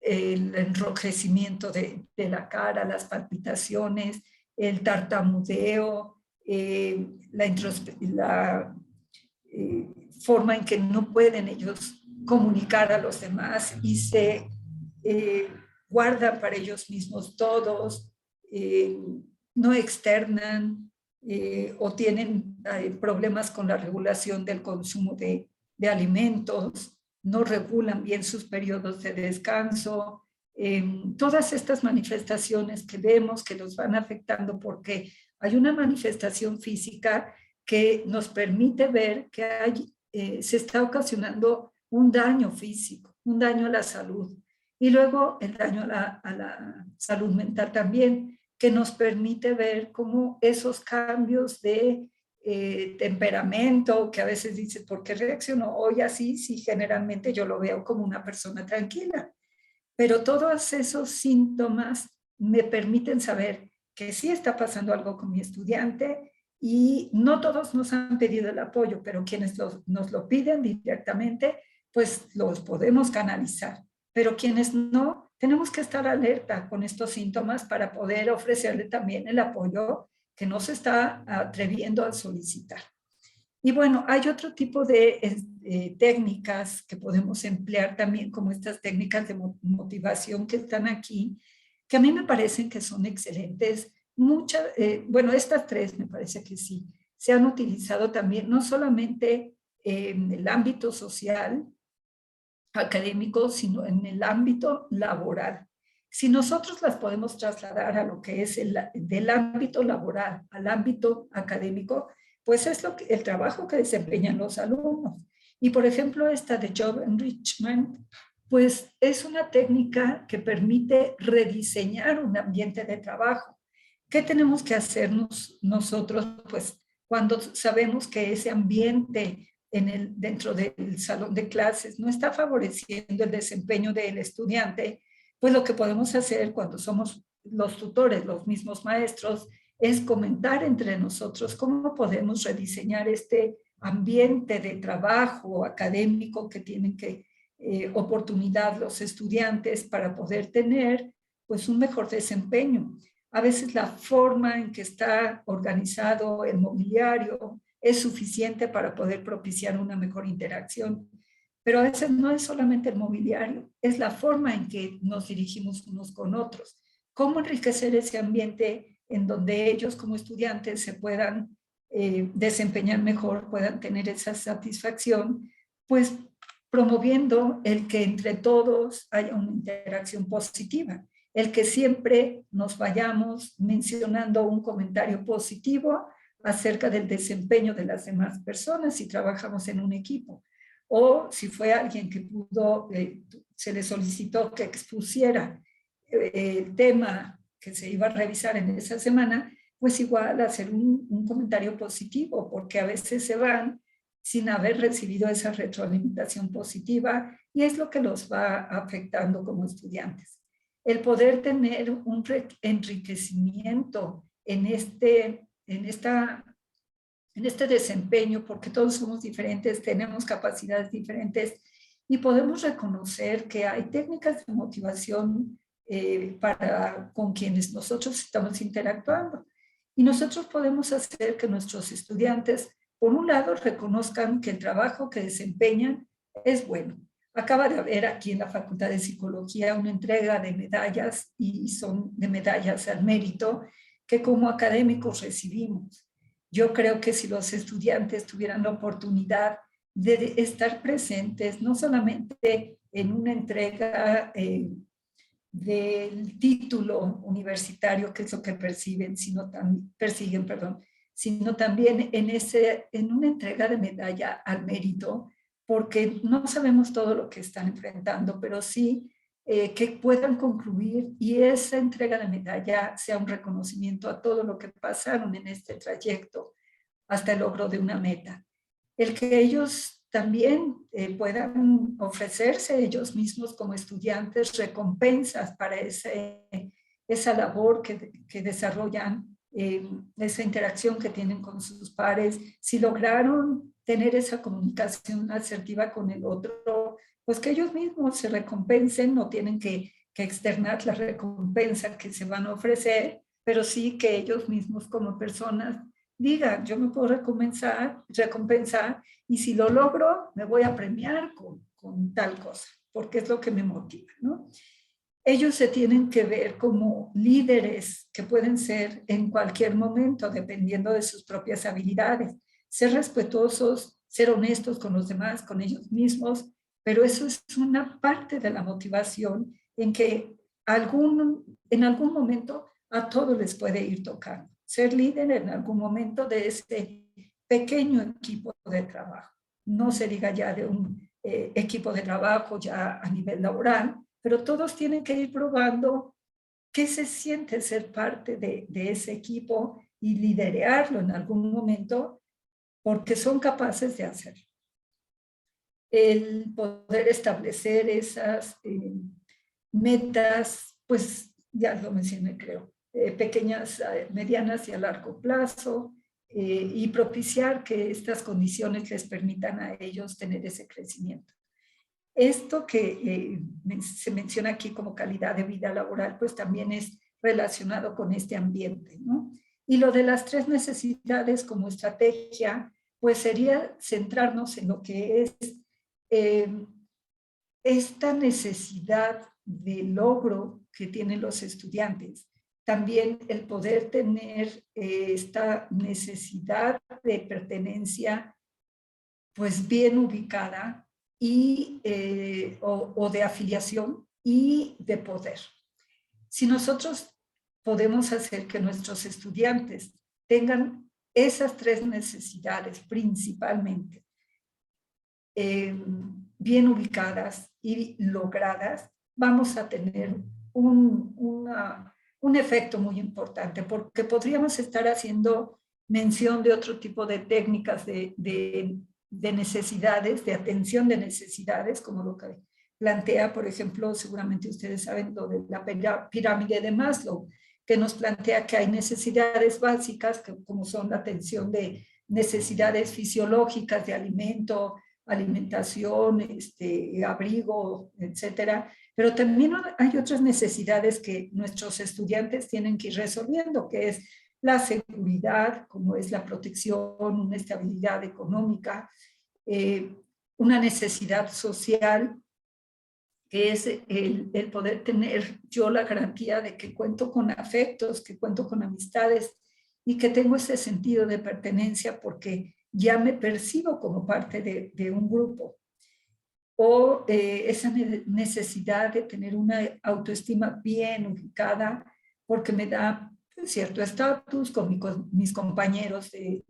el enrojecimiento de la cara, las palpitaciones, el tartamudeo, la forma en que no pueden ellos comunicar a los demás y se guardan para ellos mismos todos, no externan o tienen problemas con la regulación del consumo de alimentos, no regulan bien sus periodos de descanso. Todas estas manifestaciones que vemos que nos van afectando porque hay una manifestación física que nos permite ver que se está ocasionando un daño físico, un daño a la salud y luego el daño a la salud mental también, que nos permite ver cómo esos cambios de temperamento, que a veces dices, ¿por qué reaccionó hoy así? Si generalmente yo lo veo como una persona tranquila. Pero todos esos síntomas me permiten saber que sí está pasando algo con mi estudiante y no todos nos han pedido el apoyo, pero quienes nos lo piden directamente, pues los podemos canalizar. Pero quienes no, tenemos que estar alerta con estos síntomas para poder ofrecerle también el apoyo que no se está atreviendo a solicitar. Y bueno, hay otro tipo de técnicas que podemos emplear también, como estas técnicas de motivación que están aquí, que a mí me parecen que son excelentes. Bueno, estas tres me parece que sí, se han utilizado también, no solamente en el ámbito social, académico, sino en el ámbito laboral. Si nosotros las podemos trasladar a lo que es del ámbito laboral al ámbito académico, pues es el trabajo que desempeñan los alumnos. Y por ejemplo, esta de Job Enrichment, pues es una técnica que permite rediseñar un ambiente de trabajo. ¿Qué tenemos que hacer nosotros? Pues cuando sabemos que ese ambiente dentro del salón de clases no está favoreciendo el desempeño del estudiante, pues lo que podemos hacer cuando somos los tutores, los mismos maestros, es comentar entre nosotros cómo podemos rediseñar este ambiente de trabajo académico que tienen oportunidad los estudiantes para poder tener pues un mejor desempeño. A veces la forma en que está organizado el mobiliario es suficiente para poder propiciar una mejor interacción, pero a veces no es solamente el mobiliario, es la forma en que nos dirigimos unos con otros. Cómo enriquecer ese ambiente en donde ellos como estudiantes se puedan desempeñar mejor, puedan tener esa satisfacción, pues promoviendo el que entre todos haya una interacción positiva, el que siempre nos vayamos mencionando un comentario positivo acerca del desempeño de las demás personas si trabajamos en un equipo. O si fue alguien que se le solicitó que expusiera el tema que se iba a revisar en esa semana, pues igual hacer un comentario positivo, porque a veces se van sin haber recibido esa retroalimentación positiva y es lo que los va afectando como estudiantes. El poder tener un enriquecimiento en este desempeño, porque todos somos diferentes, tenemos capacidades diferentes y podemos reconocer que hay técnicas de motivación con quienes nosotros estamos interactuando. Y nosotros podemos hacer que nuestros estudiantes, por un lado, reconozcan que el trabajo que desempeñan es bueno. Acaba de haber aquí en la Facultad de Psicología una entrega de medallas, y son de medallas al mérito, que como académicos recibimos. Yo creo que si los estudiantes tuvieran la oportunidad de estar presentes, no solamente en una entrega del título universitario, que es lo que persiguen, sino también en una entrega de medalla al mérito, porque no sabemos todo lo que están enfrentando, pero sí que puedan concluir y esa entrega de medalla sea un reconocimiento a todo lo que pasaron en este trayecto hasta el logro de una meta. El que ellos también puedan ofrecerse ellos mismos como estudiantes recompensas para esa labor que desarrollan, esa interacción que tienen con sus pares, si lograron tener esa comunicación asertiva con el otro, pues que ellos mismos se recompensen, no tienen que externar la recompensa que se van a ofrecer, pero sí que ellos mismos como personas digan, yo me puedo recompensar y si lo logro, me voy a premiar con tal cosa, porque es lo que me motiva, ¿no? Ellos se tienen que ver como líderes que pueden ser en cualquier momento, dependiendo de sus propias habilidades. Ser respetuosos, ser honestos con los demás, con ellos mismos, pero eso es una parte de la motivación en que en algún momento a todos les puede ir tocando. Ser líder en algún momento de ese pequeño equipo de trabajo. No se diga ya de un equipo de trabajo ya a nivel laboral, pero todos tienen que ir probando qué se siente ser parte de ese equipo y liderarlo en algún momento, porque son capaces de hacerlo. El poder establecer esas metas, pues ya lo mencioné, creo, pequeñas, medianas y a largo plazo, y propiciar que estas condiciones les permitan a ellos tener ese crecimiento. Esto que se menciona aquí como calidad de vida laboral, pues también es relacionado con este ambiente, ¿no? Y lo de las 3 necesidades como estrategia, pues sería centrarnos en lo que es esta necesidad de logro que tienen los estudiantes. También el poder tener esta necesidad de pertenencia pues bien ubicada y, o de afiliación y de poder. Si nosotros podemos hacer que nuestros estudiantes tengan esas 3 necesidades principalmente bien ubicadas y logradas, vamos a tener un efecto muy importante, porque podríamos estar haciendo mención de otro tipo de técnicas de necesidades, de atención de necesidades, como lo que plantea, por ejemplo, seguramente ustedes saben lo de la pirámide de Maslow, que nos plantea que hay necesidades básicas, como son la atención de necesidades fisiológicas de alimento, alimentación, abrigo, etcétera, pero también hay otras necesidades que nuestros estudiantes tienen que ir resolviendo, que es la seguridad, como es la protección, una estabilidad económica, una necesidad social, que es el poder tener yo la garantía de que cuento con afectos, que cuento con amistades y que tengo ese sentido de pertenencia porque ya me percibo como parte de un grupo. O esa necesidad de tener una autoestima bien ubicada porque me da cierto estatus con mis compañeros de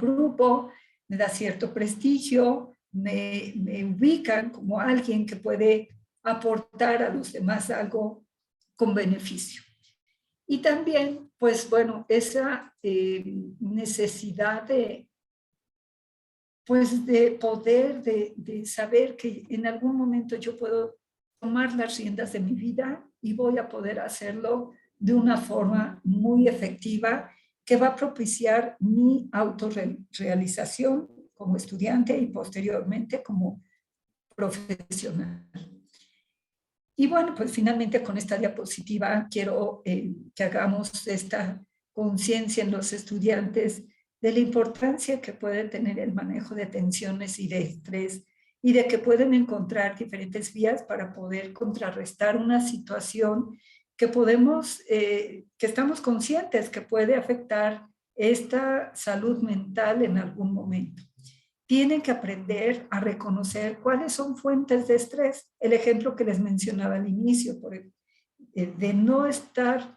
grupo, me da cierto prestigio, me ubican como alguien que puede aportar a los demás algo con beneficio. Y también, pues bueno, esa necesidad pues de poder, de saber que en algún momento yo puedo tomar las riendas de mi vida y voy a poder hacerlo de una forma muy efectiva que va a propiciar mi autorrealización como estudiante y posteriormente como profesional. Y bueno, pues finalmente con esta diapositiva quiero que hagamos esta conciencia en los estudiantes de la importancia que puede tener el manejo de tensiones y de estrés y de que pueden encontrar diferentes vías para poder contrarrestar una situación que que estamos conscientes que puede afectar esta salud mental en algún momento. Tienen que aprender a reconocer cuáles son fuentes de estrés. El ejemplo que les mencionaba al inicio, de no estar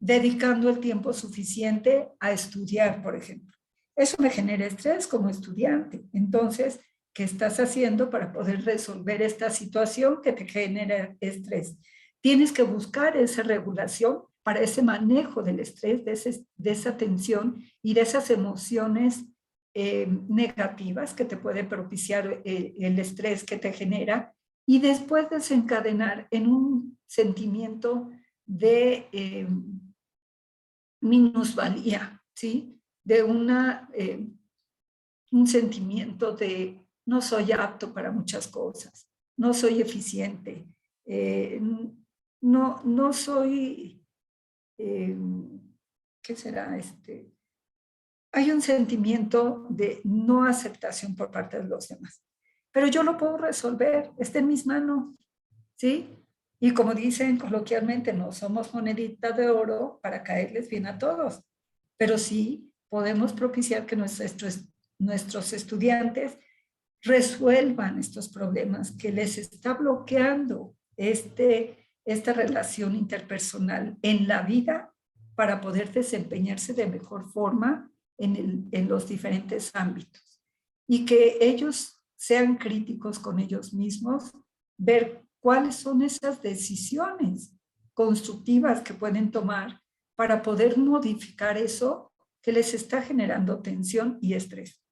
dedicando el tiempo suficiente a estudiar, por ejemplo. Eso me genera estrés como estudiante. Entonces, ¿qué estás haciendo para poder resolver esta situación que te genera estrés? Tienes que buscar esa regulación para ese manejo del estrés, de esa tensión y de esas emociones negativas que te puede propiciar el estrés que te genera, y después desencadenar en un sentimiento de minusvalía, ¿sí? De un sentimiento de no soy apto para muchas cosas, no soy eficiente, no soy, ¿qué será? Hay un sentimiento de no aceptación por parte de los demás. Pero yo lo puedo resolver, está en mis manos, ¿sí? Y como dicen coloquialmente, no somos monedita de oro para caerles bien a todos, pero sí podemos propiciar que nuestros estudiantes resuelvan estos problemas que les está bloqueando esta relación interpersonal en la vida para poder desempeñarse de mejor forma en los diferentes ámbitos. Y que ellos sean críticos con ellos mismos, ver cuáles son esas decisiones constructivas que pueden tomar para poder modificar eso que les está generando tensión y estrés.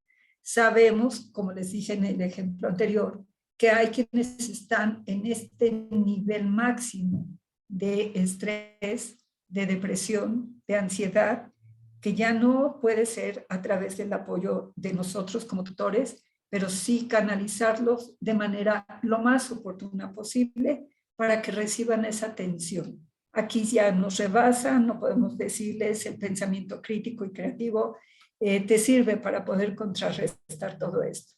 Sabemos, como les dije en el ejemplo anterior, que hay quienes están en este nivel máximo de estrés, de depresión, de ansiedad, que ya no puede ser a través del apoyo de nosotros como tutores, pero sí canalizarlos de manera lo más oportuna posible para que reciban esa atención. Aquí ya nos rebasan, no podemos decirles el pensamiento crítico y creativo te sirve para poder contrarrestar todo esto.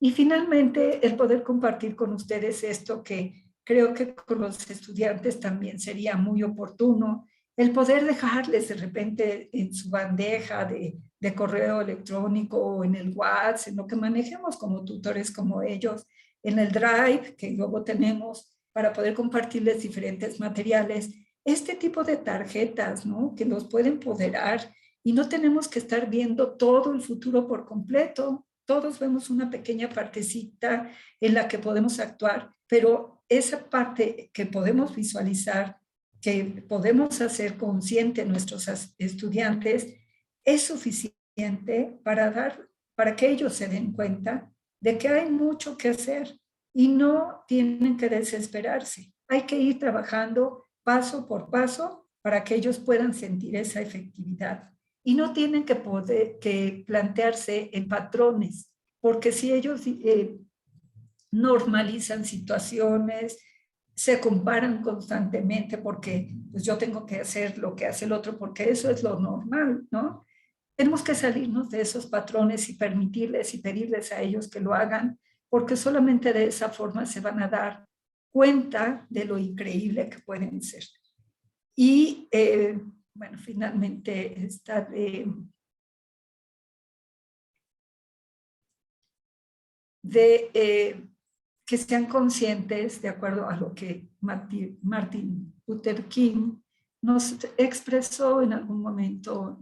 Y finalmente, el poder compartir con ustedes esto que creo que con los estudiantes también sería muy oportuno, el poder dejarles de repente en su bandeja de correo electrónico o en el WhatsApp, en lo que manejemos como tutores como ellos, en el Drive que luego tenemos para poder compartirles diferentes materiales, este tipo de tarjetas, ¿no? Que los pueden empoderar y no tenemos que estar viendo todo el futuro por completo. Todos vemos una pequeña partecita en la que podemos actuar, pero esa parte que podemos visualizar, que podemos hacer consciente a nuestros estudiantes, es suficiente para que ellos se den cuenta de que hay mucho que hacer y no tienen que desesperarse. Hay que ir trabajando paso por paso para que ellos puedan sentir esa efectividad. Y no tienen que plantearse en patrones, porque si ellos normalizan situaciones, se comparan constantemente porque pues yo tengo que hacer lo que hace el otro porque eso es lo normal, ¿no? Tenemos que salirnos de esos patrones y permitirles y pedirles a ellos que lo hagan, porque solamente de esa forma se van a dar cuenta de lo increíble que pueden ser. Y bueno, finalmente está que sean conscientes, de acuerdo a lo que Martin Luther King nos expresó en algún momento,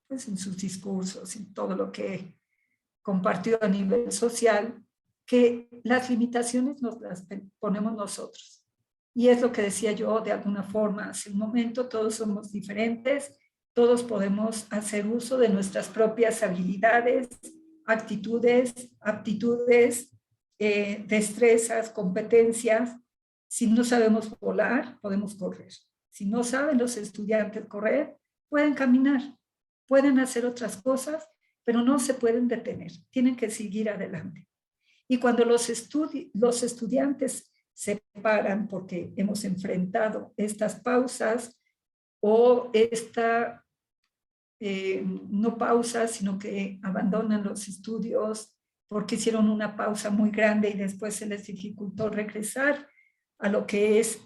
pues en sus discursos, en todo lo que compartió a nivel social, que las limitaciones nos las ponemos nosotros. Y es lo que decía yo de alguna forma hace un momento, todos somos diferentes, todos podemos hacer uso de nuestras propias habilidades, actitudes, aptitudes, destrezas, competencias. Si no sabemos volar, podemos correr. Si no saben los estudiantes correr, pueden caminar, pueden hacer otras cosas, pero no se pueden detener, tienen que seguir adelante. Y cuando los estudiantes se paran porque hemos enfrentado estas pausas o no pausas, sino que abandonan los estudios porque hicieron una pausa muy grande y después se les dificultó regresar a lo que es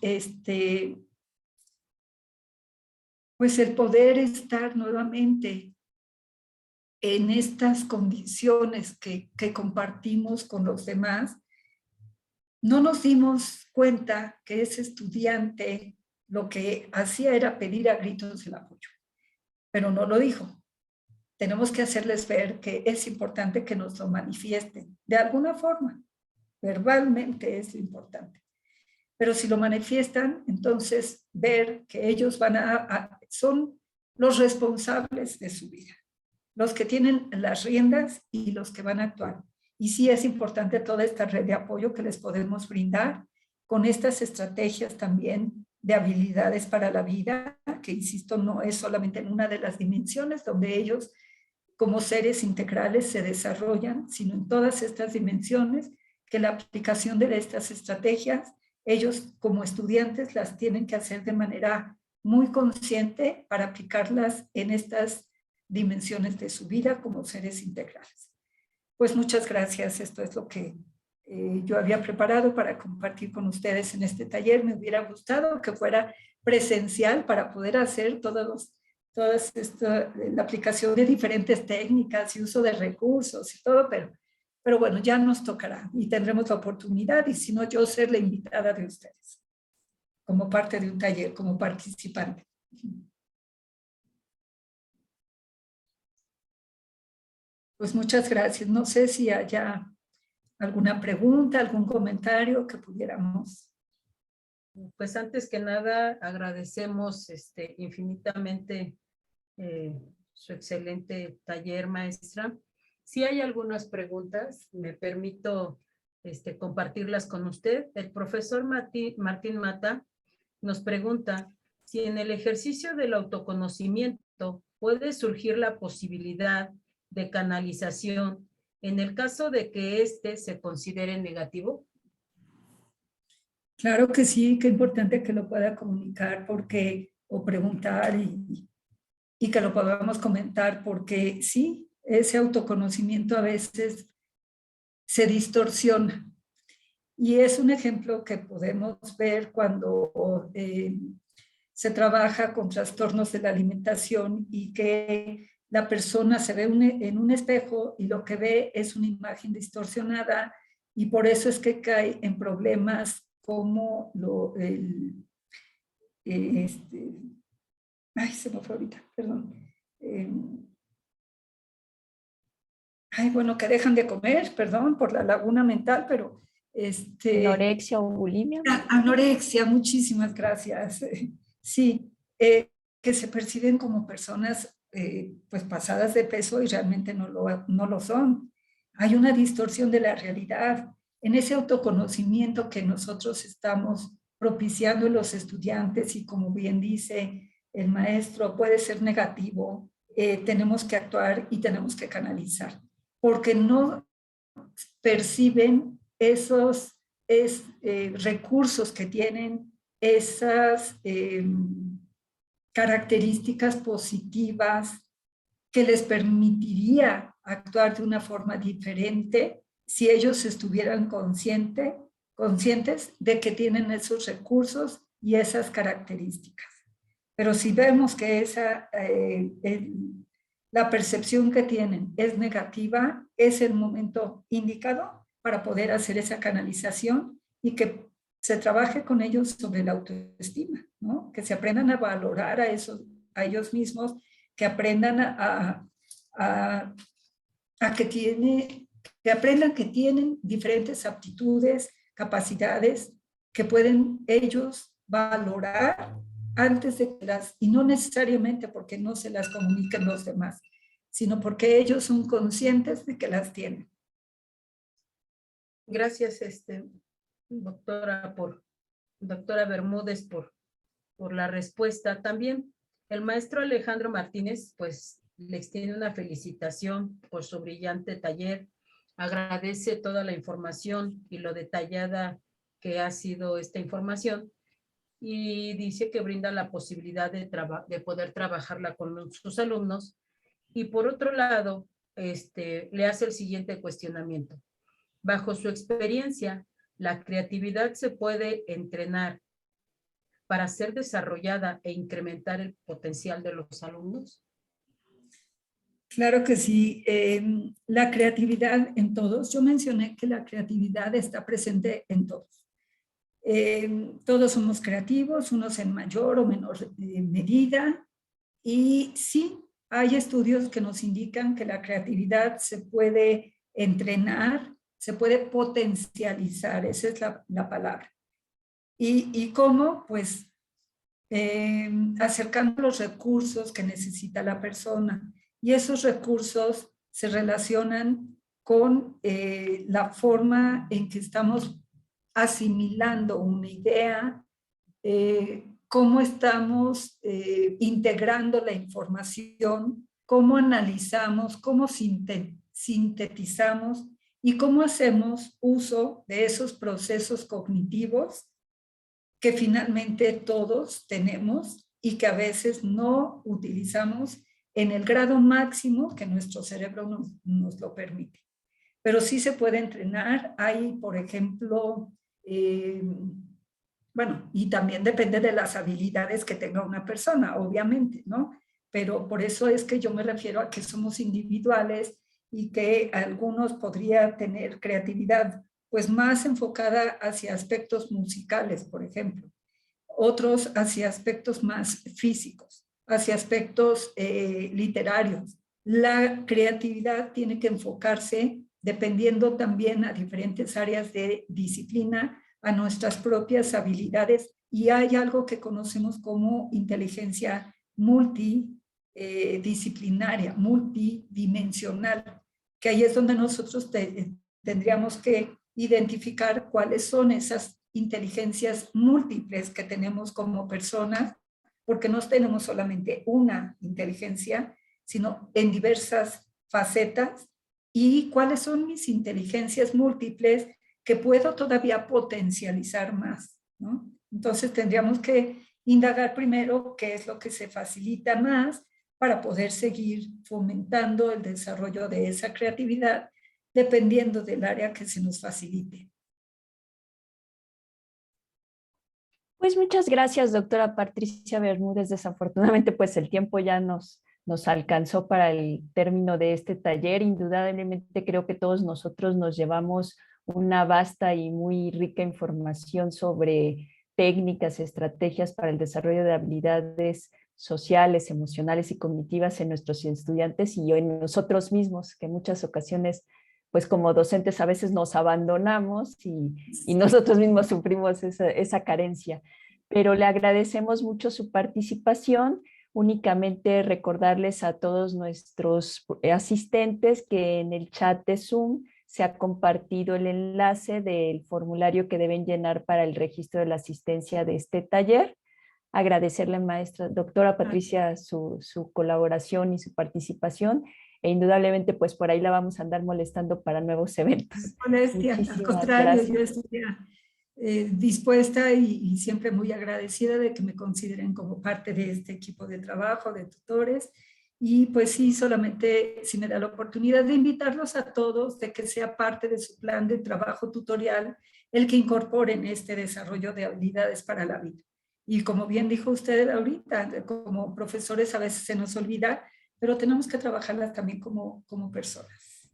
pues el poder estar nuevamente en estas condiciones que compartimos con los demás. No nos dimos cuenta que ese estudiante lo que hacía era pedir a gritos el apoyo, pero no lo dijo. Tenemos que hacerles ver que es importante que nos lo manifiesten de alguna forma. Verbalmente es lo importante. Pero si lo manifiestan, entonces ver que ellos son los responsables de su vida, los que tienen las riendas y los que van a actuar. Y sí es importante toda esta red de apoyo que les podemos brindar con estas estrategias también de habilidades para la vida, que insisto, no es solamente en una de las dimensiones donde ellos como seres integrales se desarrollan, sino en todas estas dimensiones, que la aplicación de estas estrategias, ellos como estudiantes las tienen que hacer de manera muy consciente para aplicarlas en estas dimensiones de su vida como seres integrales. Pues muchas gracias, esto es lo que yo había preparado para compartir con ustedes en este taller. Me hubiera gustado que fuera presencial para poder hacer la aplicación de diferentes técnicas y uso de recursos y todo, pero bueno, ya nos tocará y tendremos la oportunidad, y si no, yo ser la invitada de ustedes como parte de un taller, como participante. Pues muchas gracias. No sé si haya alguna pregunta, algún comentario que pudiéramos. Pues antes que nada agradecemos infinitamente su excelente taller, maestra. Si hay algunas preguntas, me permito compartirlas con usted. El profesor Martín Mata nos pregunta si en el ejercicio del autoconocimiento puede surgir la posibilidad de canalización en el caso de que éste se considere negativo. Claro que sí, qué importante que lo pueda comunicar o preguntar y que lo podamos comentar, porque sí, ese autoconocimiento a veces se distorsiona. Y es un ejemplo que podemos ver cuando se trabaja con trastornos de la alimentación y que la persona se ve en un espejo y lo que ve es una imagen distorsionada, y por eso es que cae en problemas como se me fue ahorita, perdón. Bueno, que dejan de comer, perdón, por la laguna mental, pero Anorexia o bulimia. Anorexia, muchísimas gracias. Sí, que se perciben como personas pues pasadas de peso y realmente no lo son. Hay una distorsión de la realidad. En ese autoconocimiento que nosotros estamos propiciando en los estudiantes, y como bien dice el maestro, puede ser negativo, tenemos que actuar y tenemos que canalizar, porque no perciben esos recursos que tienen, esas características positivas que les permitiría actuar de una forma diferente si ellos estuvieran conscientes de que tienen esos recursos y esas características. Pero si vemos que la percepción que tienen es negativa, es el momento indicado para poder hacer esa canalización y que se trabaje con ellos sobre la autoestima, ¿no? Que se aprendan a valorar a ellos mismos, que aprendan que aprendan que tienen diferentes aptitudes, capacidades que pueden ellos valorar antes de que y no necesariamente porque no se las comuniquen los demás, sino porque ellos son conscientes de que las tienen. Gracias, doctora Bermúdez, por la respuesta. También el maestro Alejandro Martínez, pues, le extiende una felicitación por su brillante taller. Agradece toda la información y lo detallada que ha sido esta información, y dice que brinda la posibilidad de poder trabajarla con sus alumnos. Y por otro lado, le hace el siguiente cuestionamiento. Bajo su experiencia, ¿la creatividad se puede entrenar para ser desarrollada e incrementar el potencial de los alumnos? Claro que sí. La creatividad en todos. Yo mencioné que la creatividad está presente en todos. Todos somos creativos, unos en mayor o menor medida. Y sí, hay estudios que nos indican que la creatividad se puede entrenar, se puede potencializar, esa es la palabra. ¿Y cómo? Pues acercando los recursos que necesita la persona. Y esos recursos se relacionan con la forma en que estamos asimilando una idea, cómo estamos integrando la información, cómo analizamos, cómo sintetizamos y cómo hacemos uso de esos procesos cognitivos que finalmente todos tenemos y que a veces no utilizamos en el grado máximo que nuestro cerebro nos lo permite. Pero sí se puede entrenar. Hay, por ejemplo, bueno, y también depende de las habilidades que tenga una persona, obviamente, ¿no? Pero por eso es que yo me refiero a que somos individuales y que algunos podría tener creatividad pues más enfocada hacia aspectos musicales, por ejemplo, otros hacia aspectos más físicos, hacia aspectos literarios. La creatividad tiene que enfocarse dependiendo también a diferentes áreas de disciplina, a nuestras propias habilidades, y hay algo que conocemos como inteligencia multidisciplinaria, multidimensional, que ahí es donde nosotros tendríamos que identificar cuáles son esas inteligencias múltiples que tenemos como personas, porque no tenemos solamente una inteligencia, sino en diversas facetas, y cuáles son mis inteligencias múltiples que puedo todavía potencializar más, ¿no? Entonces tendríamos que indagar primero qué es lo que se facilita más para poder seguir fomentando el desarrollo de esa creatividad dependiendo del área que se nos facilite. Pues muchas gracias, doctora Patricia Bermúdez. Desafortunadamente, pues el tiempo ya nos alcanzó para el término de este taller. Indudablemente creo que todos nosotros nos llevamos una vasta y muy rica información sobre técnicas, estrategias para el desarrollo de habilidades sociales, emocionales y cognitivas en nuestros estudiantes y en nosotros mismos, que en muchas ocasiones, pues como docentes a veces nos abandonamos y nosotros mismos sufrimos esa carencia. Pero le agradecemos mucho su participación. Únicamente recordarles a todos nuestros asistentes que en el chat de Zoom se ha compartido el enlace del formulario que deben llenar para el registro de la asistencia de este taller. Agradecerle, maestra, doctora Patricia, su colaboración y su participación. E indudablemente, pues por ahí la vamos a andar molestando para nuevos eventos. Molestia, al Muchísimas contrario, yo gracias. estoy dispuesta y siempre muy agradecida de que me consideren como parte de este equipo de trabajo, de tutores. Y pues sí, solamente si me da la oportunidad de invitarlos a todos, de que sea parte de su plan de trabajo tutorial, el que incorporen este desarrollo de habilidades para la vida. Y como bien dijo usted ahorita, como profesores a veces se nos olvida, pero tenemos que trabajarlas también como personas.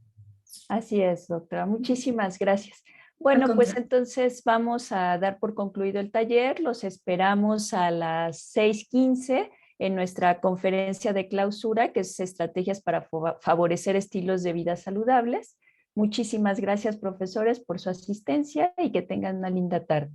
Así es, doctora. Muchísimas gracias. Al Bueno, pues contrario. entonces vamos a dar por concluido el taller. Los esperamos a las 6:15 en nuestra conferencia de clausura, que es Estrategias para favorecer estilos de vida saludables. Muchísimas gracias, profesores, por su asistencia y que tengan una linda tarde.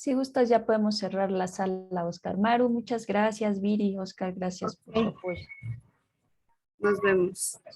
Si gustas, ya podemos cerrar la sala, Oscar. Maru, muchas gracias. Viri, Oscar, gracias por su apoyo. Nos vemos.